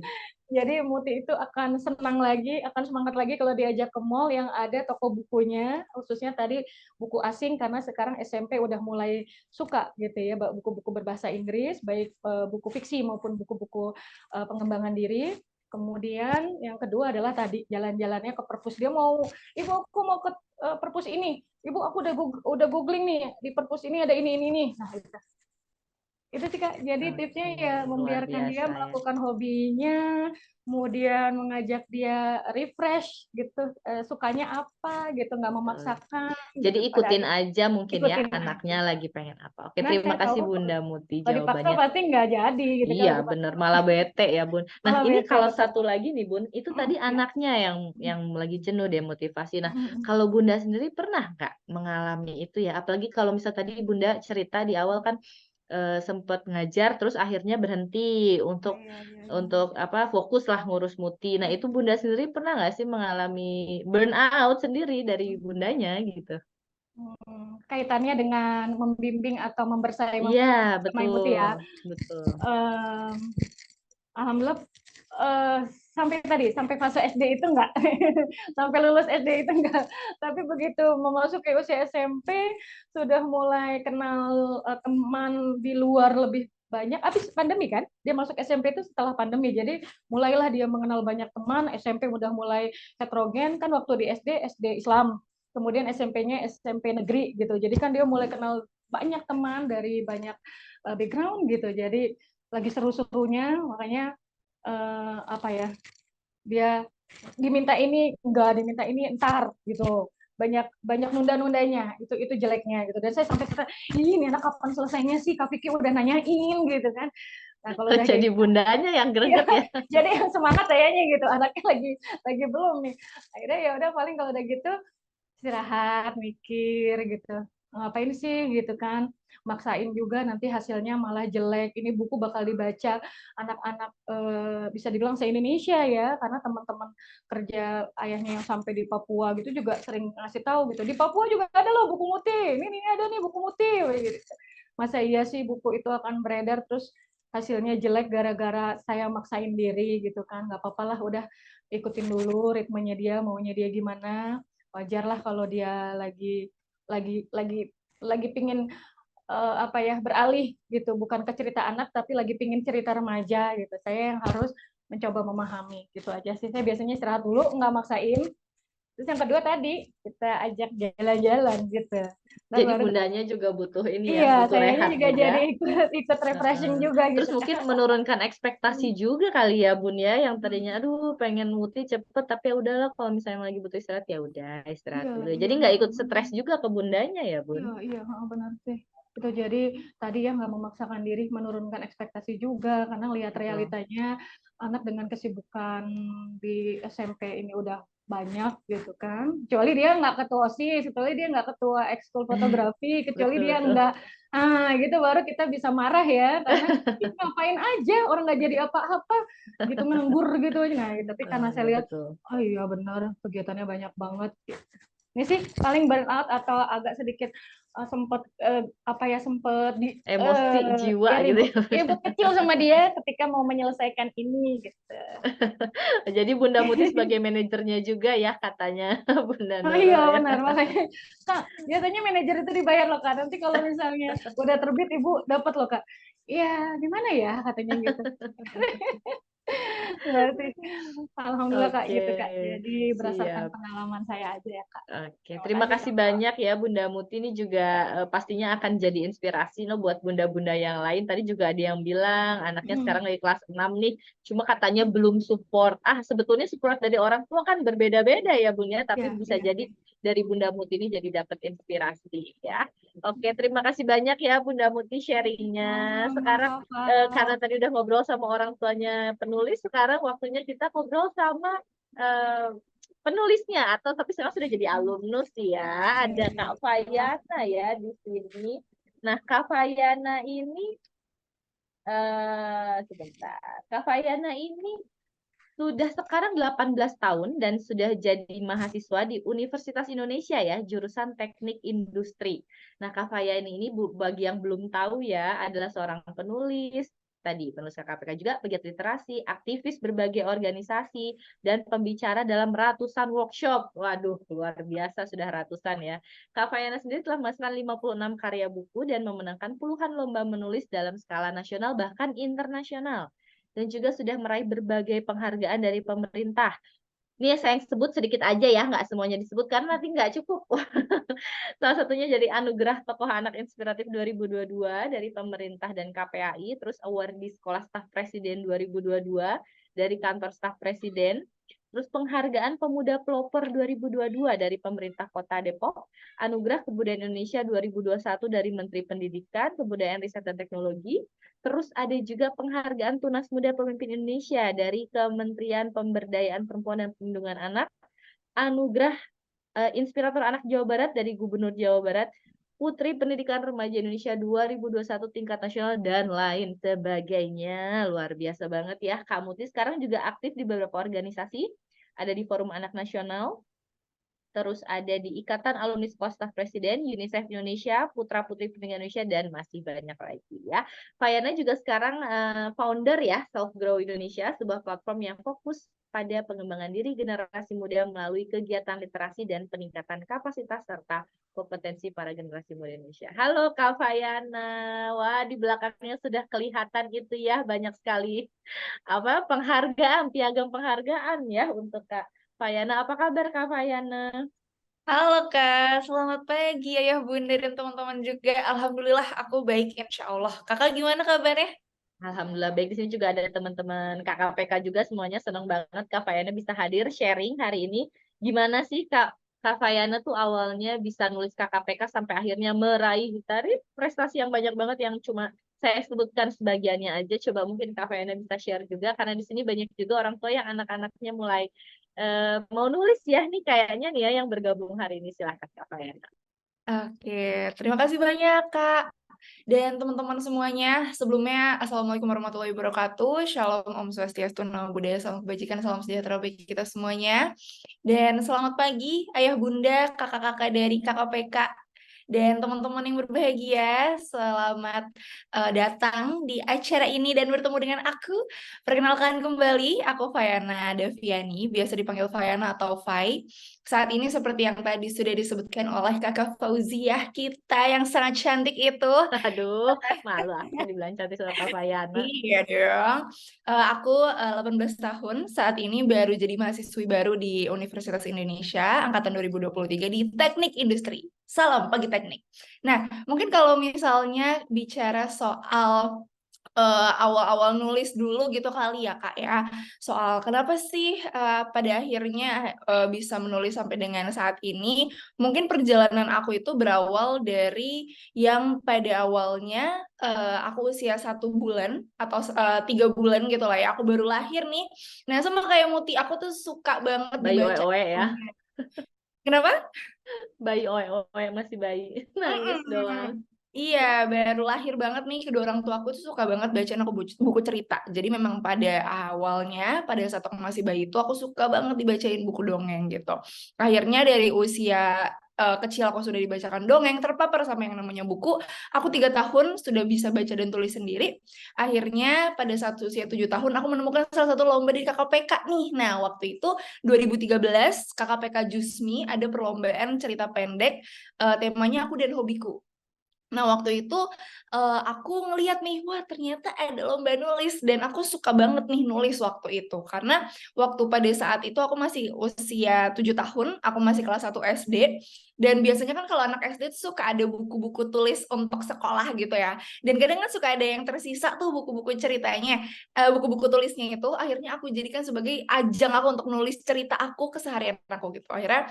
jadi Muti itu akan senang lagi, akan semangat lagi kalau diajak ke mall yang ada toko bukunya, khususnya tadi buku asing, karena sekarang SMP udah mulai suka gitu ya, buku-buku berbahasa Inggris, baik buku fiksi maupun buku-buku pengembangan diri. Kemudian yang kedua adalah tadi jalan-jalannya ke perpus. Dia mau, ibu aku mau ke perpus ini, ibu aku udah googling nih, di perpus ini ada ini. Nah itu sih Kak, jadi tipsnya Oke, ya luar membiarkan dia biasa ya. melakukan hobinya, kemudian mengajak dia refresh gitu, sukanya apa gitu, nggak Betul. memaksakan gitu, Jadi pada ikutin akhirnya aja mungkin ya ikutin aja. anaknya lagi pengen apa. Oke, Karena terima saya kasih tahu Bunda Muti kalau dipaksa jawabannya. pasti nggak jadi gitu, Iya, kalau dipaksa bener malah bete ya, Bun. Nah, malah ini bete, kalau betul. satu lagi nih, Bun, itu tadi Ya. anaknya yang lagi jenuh demotivasi. Nah, kalau Bunda sendiri pernah nggak mengalami itu ya? Apalagi kalau misal tadi Bunda cerita di awal kan sempet ngajar terus akhirnya berhenti Iya, iya, iya. untuk apa, fokus lah ngurus Muti. Nah, itu Bunda sendiri pernah nggak sih mengalami burnout sendiri dari Bundanya gitu? Kaitannya dengan membimbing atau Iya, membersamai Muti betul, ya. betul. Em, Alhamdulillah sampai fase SD itu enggak, sampai lulus SD itu enggak. Tapi begitu memasuki usia SMP sudah mulai kenal teman di luar lebih banyak. Habis pandemi kan, dia masuk SMP itu setelah pandemi. Jadi mulailah dia mengenal banyak teman. SMP udah mulai heterogen kan waktu di SD Islam. Kemudian SMP-nya SMP negeri gitu. Jadi kan dia mulai kenal banyak teman dari banyak background gitu. Jadi lagi seru-serunya, makanya apa ya, dia diminta ini enggak, diminta ini entar gitu, banyak banyak nunda-nundanya, itu jeleknya gitu. Dan saya sampai kata, ini anak kapan selesainya sih, Kak Vicky udah nanyain gitu kan. Nah kalau udah kayak Jadi gitu, Bundanya yang ya, greget ya. jadi yang semangat sayanya gitu, anaknya lagi belum nih. Akhirnya ya udah, paling kalau udah gitu istirahat, mikir gitu, ngapain sih gitu kan, maksain juga nanti hasilnya malah jelek. Ini buku bakal dibaca anak-anak bisa dibilang se-Indonesia ya, karena teman-teman kerja ayahnya yang sampai di Papua gitu juga sering ngasih tahu gitu, di Papua juga ada loh buku Muti, ini ada nih buku Muti gitu. Masa iya sih buku itu akan beredar terus hasilnya jelek gara-gara saya maksain diri gitu kan. Nggak apa-apa lah, udah ikutin dulu ritmenya dia, maunya dia gimana. Wajar lah kalau dia lagi pingin apa ya, beralih gitu, bukan ke cerita anak tapi lagi pingin cerita remaja gitu. Saya yang harus mencoba memahami gitu aja sih. Saya biasanya istirahat dulu, nggak maksain. Terus yang kedua tadi kita ajak jalan-jalan gitu. Ntar Jadi baru, Bundanya juga butuh ini ya, iya, butuh sayanya rehat juga juga. jadi ikut refreshing Heeh. juga Terus gitu kan. mungkin menurunkan ekspektasi juga kali ya Bun ya, yang tadinya aduh pengen Muti cepet tapi ya udahlah kalau misalnya lagi butuh istirahat ya udah istirahat Iya, dulu. iya, Jadi nggak ikut stres juga ke Bundanya ya Bun. iya, iya, benar sih. Itu jadi tadi ya nggak memaksakan diri, menurunkan ekspektasi juga karena lihat Betul. realitanya anak dengan kesibukan di SMP ini udah banyak gitu kan. Kecuali dia nggak ketua OSIS, kecuali dia nggak ketua ekskul fotografi, kecuali Betul dia betul. nggak gitu, baru kita bisa marah ya karena "Ih, ngapain aja orang nggak jadi apa-apa gitu, nganggur gitu aja. Nah, tapi karena saya Ya lihat, betul. oh iya benar kegiatannya banyak banget. Ini sih paling burnout atau agak sedikit sempat apa ya, sempat di Emosi jiwa ya gitu ribut ya. ribut kecil sama dia ketika mau menyelesaikan ini gitu. Jadi Bunda Muti sebagai manajernya juga ya katanya Bunda Oh iya Nurul ya. benar, makanya Kak, biasanya manajer itu dibayar loh Kak. Nanti kalau misalnya udah terbit Ibu dapat loh Kak. Iya, gimana ya katanya gitu. Berarti alhamdulillah Kak Oke, gitu Kak. Jadi berdasarkan siap. pengalaman saya aja ya Kak. Oke, Terima terima kasih kasih Kak. banyak ya Bunda Muti, ini juga pastinya akan jadi inspirasi no buat bunda-bunda yang lain. Tadi juga ada yang bilang anaknya Hmm, sekarang lagi kelas 6 nih, cuma katanya belum support. Ah, sebetulnya support dari orang tua kan berbeda-beda ya Bunda, tapi iya, bisa iya, jadi iya. dari Bunda Muti ini jadi dapat inspirasi ya. Oke, terima kasih banyak ya Bunda Muti sharingnya. Sama-sama Sekarang Kakak. karena tadi udah ngobrol sama orang tuanya penulis, sekarang waktunya kita ngobrol sama eh, penulisnya atau tapi sekarang sudah jadi alumnus ya. Iya, Ada iya. Kak Fayana ya di sini. Nah, Kak Fayana ini sebentar. Kak Fayana ini sudah sekarang 18 tahun dan sudah jadi mahasiswa di Universitas Indonesia ya, jurusan Teknik Industri. Nah, Kak Fayani ini bagi yang belum tahu ya, adalah seorang penulis, tadi penulis KKPK juga, pegiat literasi, aktivis berbagai organisasi, dan pembicara dalam ratusan workshop. Waduh, luar biasa sudah ratusan ya. Kak Fayana sendiri telah menghasilkan 56 karya buku dan memenangkan puluhan lomba menulis dalam skala nasional bahkan internasional dan juga sudah meraih berbagai penghargaan dari pemerintah. Ini saya sebut sedikit aja ya, nggak semuanya disebut karena nanti nggak cukup. Salah satunya jadi Anugerah Tokoh Anak Inspiratif 2022 dari pemerintah dan KPAI, terus award di Sekolah Staf Presiden 2022 dari Kantor Staf Presiden, terus penghargaan Pemuda Pelopor 2022 dari pemerintah Kota Depok, Anugerah Kebudayaan Indonesia 2021 dari Menteri Pendidikan, Kebudayaan Riset dan Teknologi, terus ada juga penghargaan Tunas Muda Pemimpin Indonesia dari Kementerian Pemberdayaan Perempuan dan Perlindungan Anak, Anugerah Inspirator Anak Jawa Barat dari Gubernur Jawa Barat, Putri Pendidikan Remaja Indonesia 2021 tingkat nasional, dan lain sebagainya. Luar biasa banget ya. Kak Muti sekarang juga aktif di beberapa organisasi, ada di Forum Anak Nasional, terus ada di Ikatan Alumni Sekolah Staf Presiden, UNICEF Indonesia, Putra Putri Pendidikan Indonesia, dan masih banyak lagi ya. Fayana juga sekarang founder ya Self Grow Indonesia, sebuah platform yang fokus pada pengembangan diri generasi muda melalui kegiatan literasi dan peningkatan kapasitas serta kompetensi para generasi muda Indonesia. Halo Kak Fayana, wah di belakangnya sudah kelihatan itu ya, banyak sekali penghargaan, piagam penghargaan ya untuk Kak Fayana. Apa kabar Kak Fayana? Halo Kak, selamat pagi Ayah Bunda dan teman-teman juga. Alhamdulillah aku baik insya Allah. Kakak gimana kabarnya? Alhamdulillah baik, di sini juga ada teman-teman KKPK juga, semuanya senang banget Kak Fayana bisa hadir sharing hari ini. Gimana sih Kak Fayana tuh awalnya bisa nulis KKPK sampai akhirnya meraih tadi prestasi yang banyak banget yang cuma saya sebutkan sebagiannya aja. Coba mungkin Kak Fayana bisa share juga, karena di sini banyak juga orang tua yang anak-anaknya mulai mau nulis ya nih kayaknya nih ya yang bergabung hari ini. Silahkan Kak Fayana. Oke, terima kasih banyak Kak. Dan teman-teman semuanya, sebelumnya Assalamualaikum warahmatullahi wabarakatuh. Shalom, Om Swastiastu, Namo Buddhaya, salam kebajikan, salam sejahtera bagi kita semuanya. Dan selamat pagi Ayah Bunda, kakak-kakak dari KKPK. Dan teman-teman yang berbahagia, selamat datang di acara ini dan bertemu dengan aku. Perkenalkan kembali, aku Fayana Daviani, biasa dipanggil Fayana atau Fai. Saat ini seperti yang tadi sudah disebutkan oleh Kakak Fauziah kita yang sangat cantik itu. Aduh, malu aku dibilang cantik sama Kak Fayana. Iya dong. Aku 18 tahun, saat ini baru jadi mahasiswi baru di Universitas Indonesia, angkatan 2023 di Teknik Industri. Salam pagi teknik. Nah, mungkin kalau misalnya bicara soal awal-awal nulis dulu gitu kali ya Kak ya, soal kenapa sih pada akhirnya bisa menulis sampai dengan saat ini. Mungkin perjalanan aku itu berawal dari yang pada awalnya aku usia 1 bulan atau 3 bulan gitu lah ya, aku baru lahir nih. Nah sama kayak Muti, aku tuh suka banget Bayi dibaca. oe-oe ya. Kenapa? Bayi oe-oe, masih bayi. Nangis doang. Iya, baru lahir banget nih, kedua orang tua aku tuh suka banget bacain aku buku cerita. Jadi memang pada awalnya, pada saat aku masih bayi itu aku suka banget dibacain buku dongeng gitu. Akhirnya dari usia kecil aku sudah dibacakan dongeng, terpapar sama yang namanya buku. Aku 3 tahun sudah bisa baca dan tulis sendiri. Akhirnya pada saat usia 7 tahun aku menemukan salah satu lomba di KKPK nih. Nah, waktu itu 2013 KKPK Jusmi ada perlombaan cerita pendek, temanya aku dan hobiku. Nah, waktu itu aku ngeliat nih, wah ternyata ada lomba nulis dan aku suka banget nih nulis waktu itu. Karena waktu pada saat itu aku masih usia 7 tahun, aku masih kelas 1 SD. Dan biasanya kan kalau anak SD tuh suka ada buku-buku tulis untuk sekolah gitu ya. Dan kadang kan suka ada yang tersisa tuh buku-buku ceritanya, buku-buku tulisnya itu. Akhirnya aku jadikan sebagai ajang aku untuk nulis cerita aku, keseharian aku gitu. Akhirnya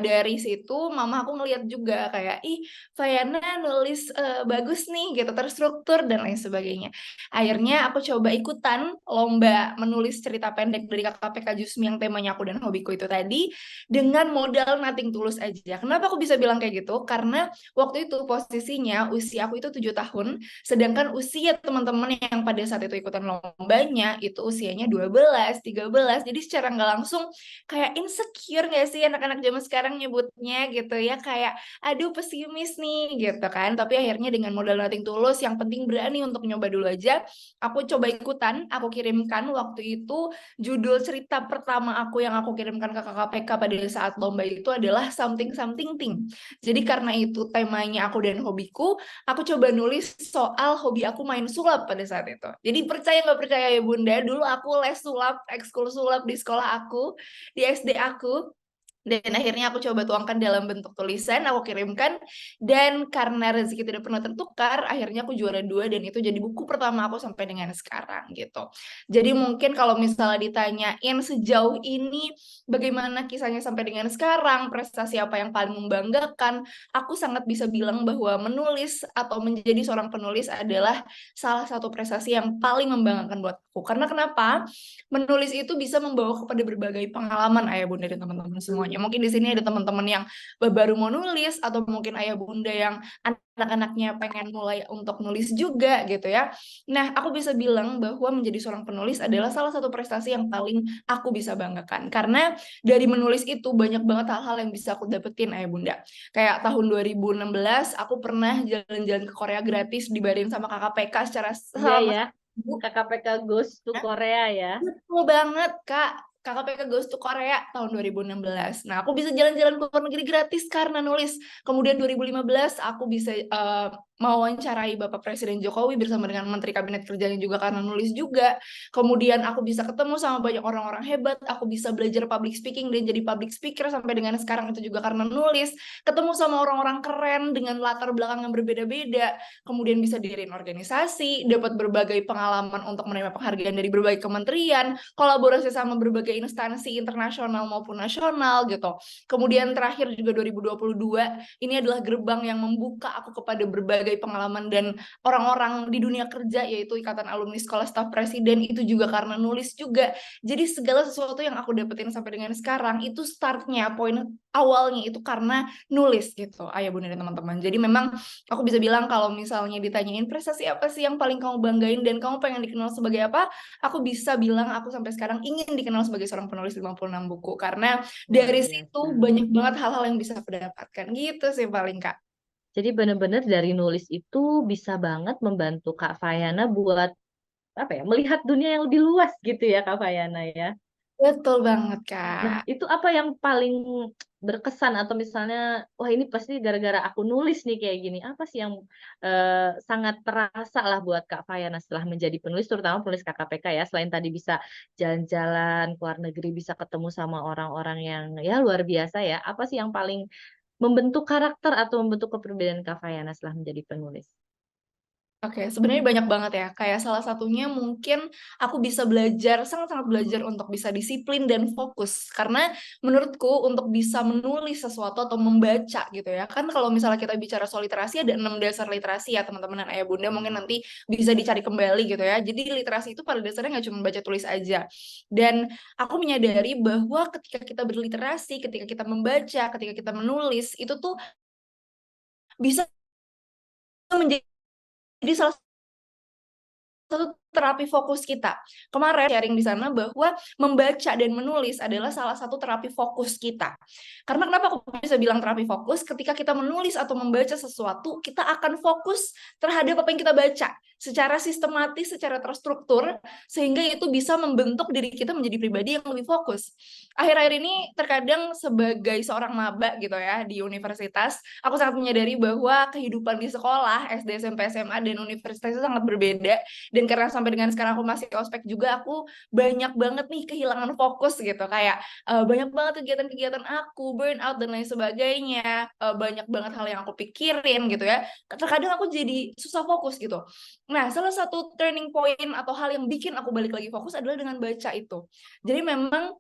dari situ mama aku ngeliat juga kayak, ih Fayana nulis bagus nih gitu, terstruktur dan lain sebagainya. Akhirnya aku coba ikutan lomba menulis cerita pendek dari KKPK Jusmi yang temanya aku dan hobiku itu tadi, dengan modal nothing tulus aja. Kenapa aku bisa bilang kayak gitu? Karena waktu itu posisinya usia aku itu 7 tahun, sedangkan usia teman-teman yang pada saat itu ikutan lombanya itu usianya 12, 13. Jadi secara nggak langsung kayak insecure nggak sih anak-anak zaman sekarang nyebutnya gitu ya, kayak aduh pesimis nih gitu kan. Tapi akhirnya dengan modal nothing tulus, yang penting berani untuk nyoba dulu aja, aku coba ikutan. Aku kirimkan waktu itu judul cerita pertama aku yang aku kirimkan ke KKPK pada saat lomba itu adalah Something Something Thing. Jadi karena itu temanya aku dan hobiku, aku coba nulis soal hobi aku main sulap pada saat itu. Jadi percaya nggak percaya ya Bunda, dulu aku les sulap, ekskul sulap di sekolah aku, di SD aku. Dan akhirnya aku coba tuangkan dalam bentuk tulisan, aku kirimkan, dan karena rezeki tidak pernah tertukar, akhirnya aku juara 2 dan itu jadi buku pertama aku sampai dengan sekarang gitu. Jadi mungkin kalau misalnya ditanyain sejauh ini bagaimana kisahnya sampai dengan sekarang, prestasi apa yang paling membanggakan, aku sangat bisa bilang bahwa menulis atau menjadi seorang penulis adalah salah satu prestasi yang paling membanggakan buat aku. Karena kenapa? Menulis itu bisa membawa kepada berbagai pengalaman ayah bunda dan teman-teman semuanya. satunya. Mungkin di sini ada teman-teman yang baru mau nulis, atau mungkin ayah bunda yang anak-anaknya pengen mulai untuk nulis juga gitu ya. Nah, aku bisa bilang bahwa menjadi seorang penulis adalah salah satu prestasi yang paling aku bisa banggakan. Karena dari menulis itu banyak banget hal-hal yang bisa aku dapetin ayah bunda. Kayak tahun 2016 aku pernah jalan-jalan ke Korea gratis dibayarin sama KKPK secara Iya selama ya, seminggu. KKPK Goes to Korea ya. Betul banget, Kak. KKPK Goes to Korea tahun 2016. Nah, aku bisa jalan-jalan ke luar negeri gratis karena nulis. Kemudian 2015 aku bisa mewawancarai Bapak Presiden Jokowi bersama dengan Menteri Kabinet Kerjanya juga karena nulis juga. Kemudian aku bisa ketemu sama banyak orang-orang hebat, aku bisa belajar public speaking dan jadi public speaker sampai dengan sekarang itu juga karena nulis. Ketemu sama orang-orang keren dengan latar belakang yang berbeda-beda, kemudian bisa diriin organisasi, dapat berbagai pengalaman untuk menerima penghargaan dari berbagai kementerian, kolaborasi sama berbagai instansi internasional maupun nasional gitu. Kemudian terakhir juga 2022, ini adalah gerbang yang membuka aku kepada berbagai pengalaman dan orang-orang di dunia kerja, yaitu Ikatan Alumni Sekolah Staf Presiden, itu juga karena nulis juga. Jadi segala sesuatu yang aku dapetin sampai dengan sekarang itu startnya, poin awalnya itu karena nulis gitu, ayah bunda dan teman-teman. Jadi memang aku bisa bilang kalau misalnya ditanyain prestasi apa sih yang paling kamu banggain dan kamu pengen dikenal sebagai apa, aku bisa bilang aku sampai sekarang ingin dikenal sebagai seorang penulis 56 buku, karena Luar dari biasa. situ banyak banget hal-hal yang bisa aku dapatkan gitu sih paling Kak. Jadi benar-benar dari nulis itu bisa banget membantu Kak Fayana buat apa ya, melihat dunia yang lebih luas gitu ya Kak Fayana ya. Betul banget Nah, Kak. itu apa yang paling berkesan atau misalnya, wah ini pasti gara-gara aku nulis nih kayak gini. Apa sih yang sangat terasa lah buat Kak Fayana setelah menjadi penulis, terutama penulis KKPK ya. Selain tadi bisa jalan-jalan ke luar negeri, bisa ketemu sama orang-orang yang ya luar biasa ya. Apa sih yang paling membentuk karakter atau membentuk kepribadian Kak Fayana setelah menjadi penulis? Oke, sebenarnya banyak banget ya. Kayak salah satunya mungkin aku bisa belajar, sangat-sangat belajar untuk bisa disiplin dan fokus. Karena menurutku untuk bisa menulis sesuatu atau membaca gitu ya. Kan kalau misalnya kita bicara soal literasi ada 6 dasar literasi ya teman-teman dan ayah bunda, mungkin nanti bisa dicari kembali gitu ya. Jadi literasi itu pada dasarnya nggak cuma baca tulis aja. Dan aku menyadari bahwa ketika kita berliterasi, ketika kita membaca, ketika kita menulis, itu tuh bisa menjadi salah satu terapi fokus kita. Kemarin sharing di sana bahwa membaca dan menulis adalah salah satu terapi fokus kita. Karena kenapa aku bisa bilang terapi fokus? Ketika kita menulis atau membaca sesuatu, kita akan fokus terhadap apa yang kita baca secara sistematis, secara terstruktur, sehingga itu bisa membentuk diri kita menjadi pribadi yang lebih fokus. Akhir-akhir ini terkadang sebagai seorang maba gitu ya di universitas, aku sangat menyadari bahwa kehidupan di sekolah, SD, SMP, SMA, dan universitas itu sangat berbeda. Dan karena sampai dengan sekarang aku masih ospek juga, aku banyak banget nih kehilangan fokus gitu. Kayak banyak banget kegiatan-kegiatan aku, burnout dan lain sebagainya. Banyak banget hal yang aku pikirin gitu ya. Terkadang aku jadi susah fokus gitu. Nah, salah satu turning point atau hal yang bikin aku balik lagi fokus adalah dengan baca itu. Jadi memang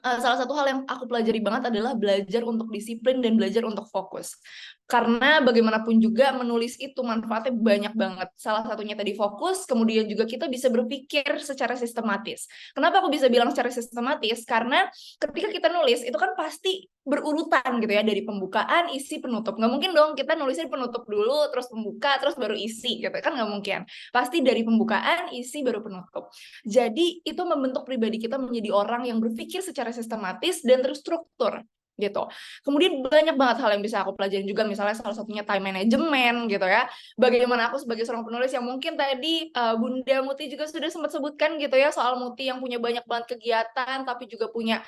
salah satu hal yang aku pelajari banget adalah belajar untuk disiplin dan belajar untuk fokus. Karena bagaimanapun juga menulis itu manfaatnya banyak banget. Salah satunya tadi fokus, kemudian juga kita bisa berpikir secara sistematis. Kenapa aku bisa bilang secara sistematis? Karena ketika kita nulis itu kan pasti berurutan gitu ya, dari pembukaan, isi, penutup. Nggak mungkin dong kita nulisnya penutup dulu, terus pembuka, terus baru isi gitu. Kan nggak mungkin. Pasti dari pembukaan, isi, baru penutup. Jadi itu membentuk pribadi kita menjadi orang yang berpikir secara sistematis dan terstruktur gitu. Kemudian banyak banget hal yang bisa aku pelajarin juga, misalnya salah satunya time management gitu ya. Bagaimana aku sebagai seorang penulis yang mungkin tadi Bunda Muti juga sudah sempat sebutkan gitu ya, soal Muti yang punya banyak banget kegiatan tapi juga punya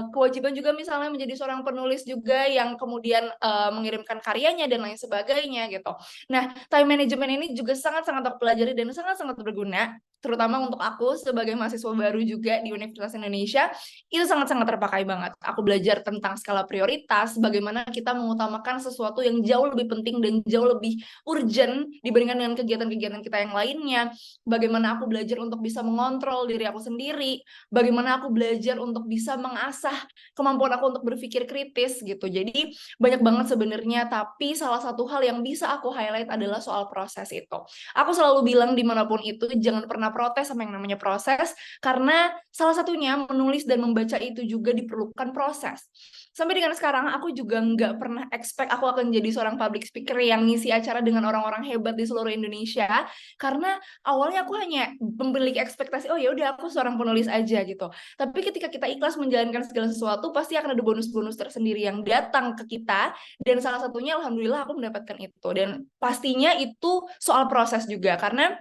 kewajiban juga misalnya menjadi seorang penulis juga yang kemudian mengirimkan karyanya dan lain sebagainya gitu. Nah, time management ini juga sangat-sangat aku pelajari dan sangat-sangat berguna, terutama untuk aku sebagai mahasiswa baru juga di Universitas Indonesia. Itu sangat-sangat terpakai banget. Aku belajar tentang skala prioritas, bagaimana kita mengutamakan sesuatu yang jauh lebih penting dan jauh lebih urgent dibandingkan dengan kegiatan-kegiatan kita yang lainnya. Bagaimana aku belajar untuk bisa mengontrol diri aku sendiri, bagaimana aku belajar untuk bisa mengasah kemampuan aku untuk berpikir kritis gitu. Jadi banyak banget sebenarnya, tapi salah satu hal yang bisa aku highlight adalah soal proses itu. Aku selalu bilang dimanapun itu, jangan pernah protes sama yang namanya proses, karena salah satunya menulis dan membaca itu juga diperlukan proses. Sampai dengan sekarang aku juga nggak pernah expect aku akan jadi seorang public speaker yang ngisi acara dengan orang-orang hebat di seluruh Indonesia, karena awalnya aku hanya memiliki ekspektasi, oh ya udah aku seorang penulis aja gitu. Tapi ketika kita ikhlas menjalankan segala sesuatu, pasti akan ada bonus-bonus tersendiri yang datang ke kita, dan salah satunya alhamdulillah aku mendapatkan itu. Dan pastinya itu soal proses juga, karena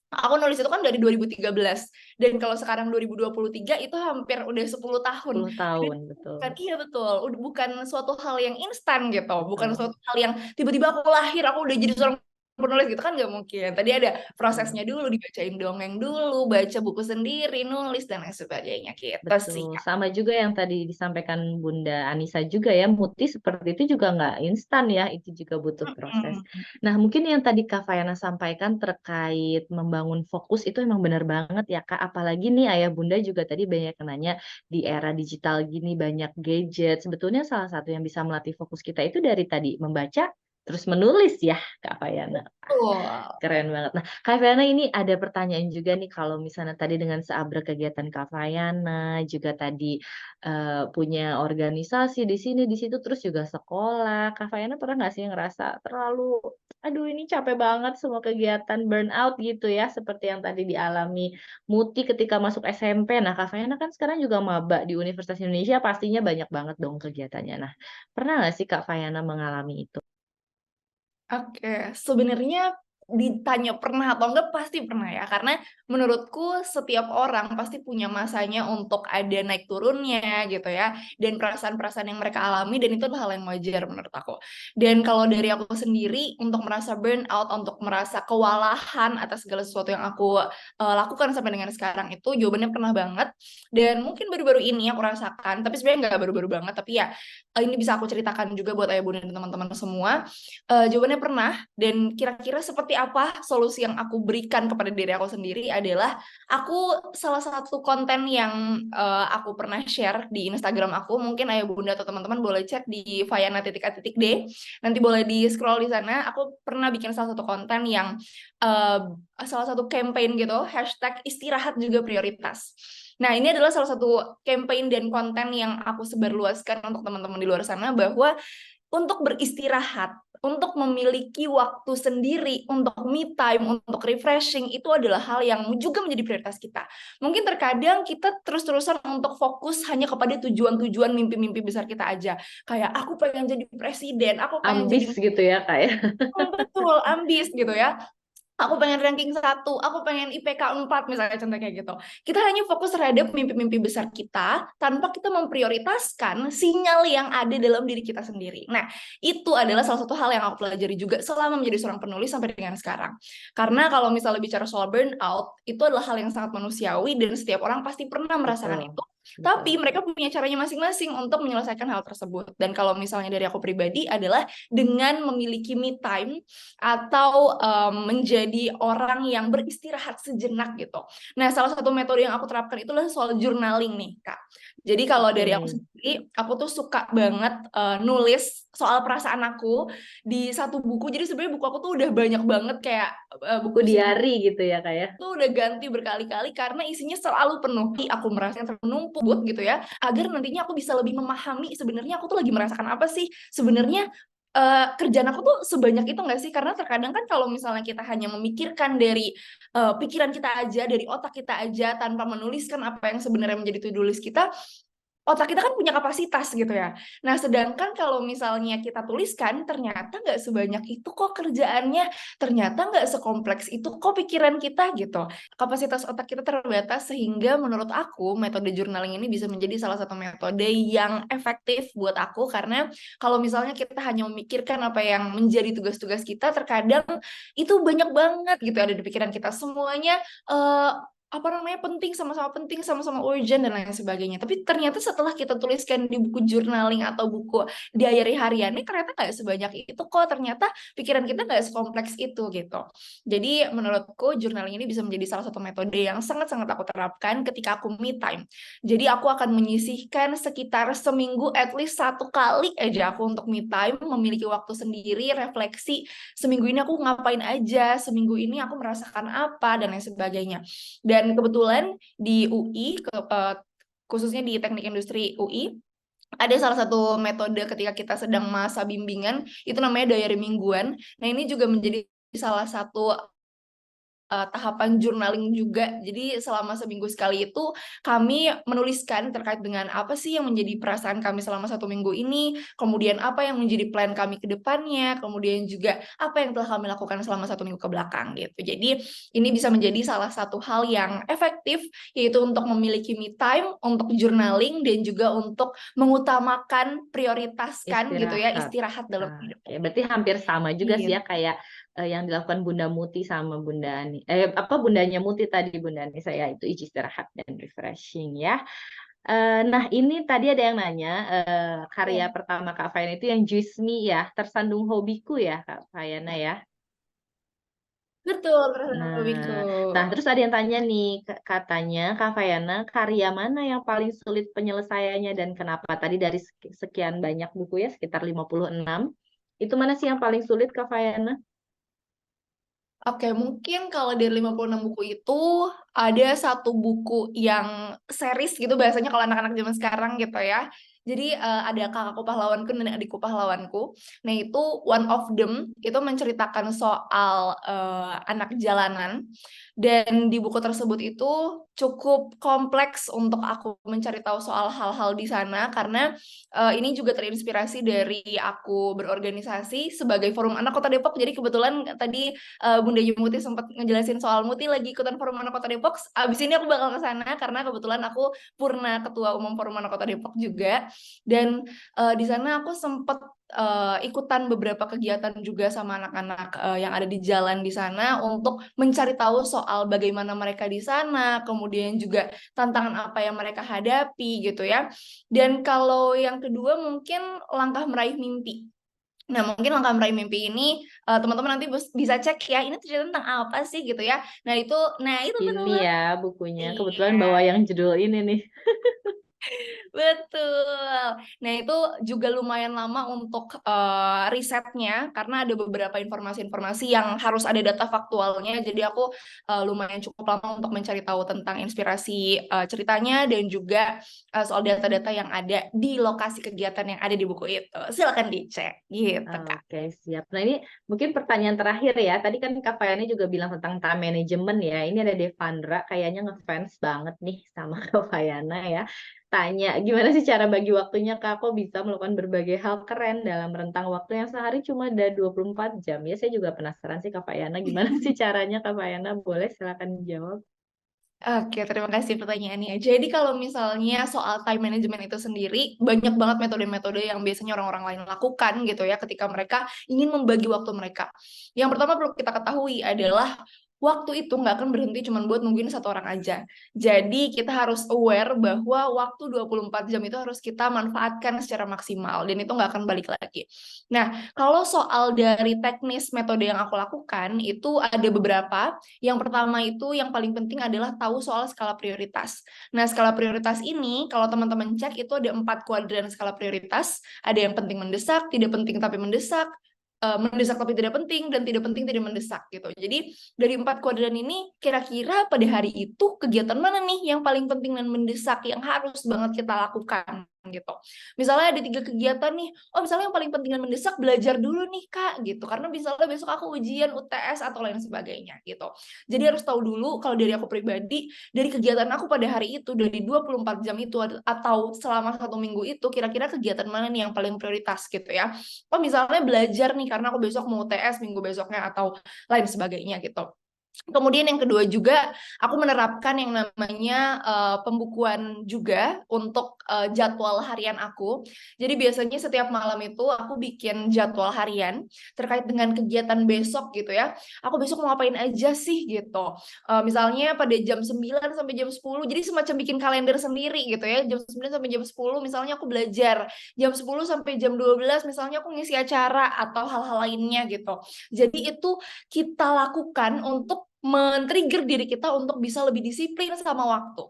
aku nulis itu kan dari 2013, dan kalau sekarang 2023 itu hampir udah 10 tahun. 10 tahun, betul. Iya betul, bukan suatu hal yang instan gitu, bukan Betul. suatu hal yang tiba-tiba aku lahir aku udah jadi seorang penulis gitu kan, nggak mungkin. Tadi ada prosesnya dulu, dibacain dongeng dulu, baca buku sendiri, nulis dan lain sebagainya gitu sih. Betul, sama juga yang tadi disampaikan Bunda Anissa juga ya, Muti seperti itu juga nggak instan ya, itu juga butuh proses. Nah, mungkin yang tadi Kak Fayana sampaikan terkait membangun fokus itu emang benar banget ya Kak, apalagi nih Ayah Bunda juga tadi banyak yang nanya di era digital gini banyak gadget, sebetulnya salah satu yang bisa melatih fokus kita itu dari tadi membaca, terus menulis ya Kak Fayana. Betul. Keren banget. Nah, Kak Fayana ini ada pertanyaan juga nih kalau misalnya tadi dengan seabrek kegiatan Kak Fayana, juga tadi punya organisasi di sini, di situ, terus juga sekolah. Kak Fayana pernah nggak sih ngerasa terlalu, aduh ini capek banget semua kegiatan burnout gitu ya, seperti yang tadi dialami Muti ketika masuk SMP. Nah, Kak Fayana kan sekarang juga maba di Universitas Indonesia, pastinya banyak banget dong kegiatannya. Nah, pernah nggak sih Kak Fayana mengalami itu? Oke, sebenarnya ditanya pernah atau enggak pasti pernah ya, karena menurutku setiap orang pasti punya masanya untuk ada naik turunnya gitu ya, dan perasaan-perasaan yang mereka alami, dan itu adalah hal yang wajar menurut aku. Dan kalau dari aku sendiri, untuk merasa burnout, untuk merasa kewalahan atas segala sesuatu yang aku lakukan sampai dengan sekarang, itu jawabannya pernah banget, dan mungkin baru-baru ini aku rasakan, tapi sebenarnya nggak baru-baru banget, tapi ya ini bisa aku ceritakan juga buat ayah bunda dan teman-teman semua. Jawabannya pernah, dan kira-kira seperti apa solusi yang aku berikan kepada diri aku sendiri adalah, aku salah satu konten yang aku pernah share di Instagram aku, mungkin ayah bunda atau teman-teman boleh cek di Fayana.a.d, nanti boleh di scroll di sana. Aku pernah bikin salah satu konten yang salah satu campaign gitu, hashtag istirahat juga prioritas. Nah, ini adalah salah satu campaign dan konten yang aku sebarluaskan untuk teman-teman di luar sana, bahwa untuk beristirahat, untuk memiliki waktu sendiri, untuk me time, untuk refreshing, itu adalah hal yang juga menjadi prioritas kita. Mungkin terkadang kita terus-terusan untuk fokus hanya kepada tujuan-tujuan mimpi-mimpi besar kita aja. Kayak aku pengen jadi presiden, aku pengen Ambis jadi gitu ya Kak ya? betul, ambis gitu ya. Aku pengen ranking 1, aku pengen IPK 4 misalnya, contoh kayak gitu. Kita hanya fokus terhadap mimpi-mimpi besar kita tanpa kita memprioritaskan sinyal yang ada dalam diri kita sendiri. Nah, itu adalah salah satu hal yang aku pelajari juga selama menjadi seorang penulis sampai dengan sekarang. Karena kalau misalnya bicara soal burnout, itu adalah hal yang sangat manusiawi dan setiap orang pasti pernah merasakan itu. Tapi mereka punya caranya masing-masing untuk menyelesaikan hal tersebut. Dan kalau misalnya dari aku pribadi adalah dengan memiliki me time atau menjadi orang yang beristirahat sejenak gitu. Nah, salah satu metode yang aku terapkan itu adalah soal journaling nih, Kak. Jadi kalau dari aku sendiri, aku tuh suka banget nulis soal perasaan aku di satu buku. Jadi sebenarnya buku aku tuh udah banyak banget kayak buku diary gitu ya Kak ya? Tuh udah ganti berkali-kali karena isinya selalu penuh. Aku merasa menumpuk gitu ya, agar nantinya aku bisa lebih memahami sebenarnya aku tuh lagi merasakan apa sih. Sebenarnya kerjaan aku tuh sebanyak itu nggak sih? Karena terkadang kan kalau misalnya kita hanya memikirkan dari pikiran kita aja, dari otak kita aja, tanpa menuliskan apa yang sebenarnya menjadi to-do list kita, otak kita kan punya kapasitas gitu ya. Nah, sedangkan kalau misalnya kita tuliskan, ternyata nggak sebanyak itu kok kerjaannya, ternyata nggak sekompleks itu kok pikiran kita gitu. Kapasitas otak kita terbatas, sehingga menurut aku metode journaling ini bisa menjadi salah satu metode yang efektif buat aku, karena kalau misalnya kita hanya memikirkan apa yang menjadi tugas-tugas kita, terkadang itu banyak banget gitu ada di pikiran kita. Semuanya penting, sama-sama urgent dan lain sebagainya. Tapi ternyata setelah kita tuliskan di buku journaling atau buku diary hariannya, ternyata nggak sebanyak itu kok. Ternyata pikiran kita nggak sekompleks itu gitu. Jadi menurutku journaling ini bisa menjadi salah satu metode yang sangat-sangat aku terapkan ketika aku me time. Jadi aku akan menyisihkan sekitar seminggu at least 1 kali aja aku untuk me time, memiliki waktu sendiri, refleksi, seminggu ini aku ngapain aja, seminggu ini aku merasakan apa, dan lain sebagainya. Dan kebetulan di UI, khususnya di Teknik Industri UI, ada salah satu metode ketika kita sedang masa bimbingan, itu namanya diary mingguan. Nah, ini juga menjadi salah satu tahapan journaling juga. Jadi selama seminggu sekali itu kami menuliskan terkait dengan apa sih yang menjadi perasaan kami selama 1 minggu ini, kemudian apa yang menjadi plan kami ke depannya, kemudian juga apa yang telah kami lakukan selama 1 minggu ke belakang gitu. Jadi ini bisa menjadi salah satu hal yang efektif, yaitu untuk memiliki me time, untuk journaling, dan juga untuk mengutamakan, prioritaskan gitu ya, istirahat dalam hidup. Oke, berarti hampir sama juga sih Gitu. ya kayak yang dilakukan Bunda Muti sama Bunda bundanya Muti tadi, Bunda Anissa ya, itu istirahat dan refreshing ya. Nah, ini tadi ada yang nanya, karya pertama Kak Fayana itu yang Juice Me ya, tersandung hobiku ya Kak Fayana ya. Betul, terus hobiku. Nah, terus ada yang tanya nih, katanya Kak Fayana, karya mana yang paling sulit penyelesaiannya dan kenapa? Tadi dari sekian banyak buku ya, sekitar 56, itu mana sih yang paling sulit Kak Fayana? Oke, mungkin kalau dari 56 buku itu ada satu buku yang series gitu bahasanya kalau anak-anak zaman sekarang gitu ya. Jadi ada Kakakku Pahlawanku dan Adikku Pahlawanku. Nah, itu one of them itu menceritakan soal anak jalanan, dan di buku tersebut itu cukup kompleks untuk aku mencari tahu soal hal-hal di sana, karena ini juga terinspirasi dari aku berorganisasi sebagai Forum Anak Kota Depok. Jadi kebetulan tadi Bunda Muti sempat ngejelasin soal Muti lagi ikutan Forum Anak Kota Depok. Abis ini aku bakal ke sana karena kebetulan aku purna ketua umum Forum Anak Kota Depok juga. Dan di sana aku sempat ikutan beberapa kegiatan juga sama anak-anak yang ada di jalan di sana untuk mencari tahu soal bagaimana mereka di sana, kemudian juga tantangan apa yang mereka hadapi gitu ya. Dan kalau yang kedua mungkin langkah meraih mimpi. Nah, mungkin langkah meraih mimpi ini teman-teman nanti bisa cek ya, ini cerita tentang apa sih gitu ya. Nah, itu benar Ini banget. ya bukunya, kebetulan Iya. bawa yang judul ini nih. Betul. Nah, itu juga lumayan lama untuk risetnya karena ada beberapa informasi-informasi yang harus ada data faktualnya. Jadi aku lumayan cukup lama untuk mencari tahu tentang inspirasi ceritanya dan juga soal data-data yang ada di lokasi kegiatan yang ada di buku itu. Silakan dicek gitu, Kak. Oke, siap. Nah, ini mungkin pertanyaan terakhir ya. Tadi kan Kak Fayani juga bilang tentang time management ya. Ini ada Devandra, kayaknya ngefans banget nih sama Kak Fayana ya. Tanya, gimana sih cara bagi waktunya Kak? Kok bisa melakukan berbagai hal keren dalam rentang waktu yang sehari cuma ada 24 jam? Ya, saya juga penasaran sih Kak Fayana. Gimana sih caranya Kak Fayana? Boleh silakan dijawab. Oke, terima kasih pertanyaannya. Jadi kalau misalnya soal time management itu sendiri, banyak banget metode-metode yang biasanya orang-orang lain lakukan gitu ya ketika mereka ingin membagi waktu mereka. Yang pertama perlu kita ketahui adalah waktu itu nggak akan berhenti cuma buat nungguin satu orang aja. Jadi kita harus aware bahwa waktu 24 jam itu harus kita manfaatkan secara maksimal dan itu nggak akan balik lagi. Nah, kalau soal dari teknis metode yang aku lakukan itu ada beberapa. Yang pertama itu yang paling penting adalah tahu soal skala prioritas. Nah, skala prioritas ini kalau teman-teman cek itu ada 4 kuadran skala prioritas. Ada yang penting mendesak, tidak penting tapi mendesak, mendesak tapi tidak penting, dan tidak penting tidak mendesak gitu. Jadi dari 4 kuadran ini kira-kira pada hari itu kegiatan mana nih yang paling penting dan mendesak yang harus banget kita lakukan gitu. Misalnya ada 3 kegiatan nih, misalnya yang paling penting dan mendesak belajar dulu nih Kak gitu, karena misalnya besok aku ujian UTS atau lain sebagainya gitu. Jadi harus tahu dulu kalau dari aku pribadi, dari kegiatan aku pada hari itu, dari 24 jam itu atau selama 1 minggu itu, kira-kira kegiatan mana nih yang paling prioritas gitu ya. Misalnya belajar nih karena aku besok mau UTS minggu besoknya atau lain sebagainya gitu. Kemudian yang kedua juga, aku menerapkan yang namanya pembukuan juga untuk jadwal harian aku. Jadi biasanya setiap malam itu aku bikin jadwal harian terkait dengan kegiatan besok gitu ya. Aku besok mau ngapain aja sih gitu. Misalnya pada jam 9 sampai jam 10, jadi semacam bikin kalender sendiri gitu ya. Jam 9 sampai jam 10 misalnya aku belajar. Jam 10 sampai jam 12 misalnya aku ngisi acara atau hal-hal lainnya gitu. Jadi itu kita lakukan untuk men-trigger diri kita untuk bisa lebih disiplin sama waktu.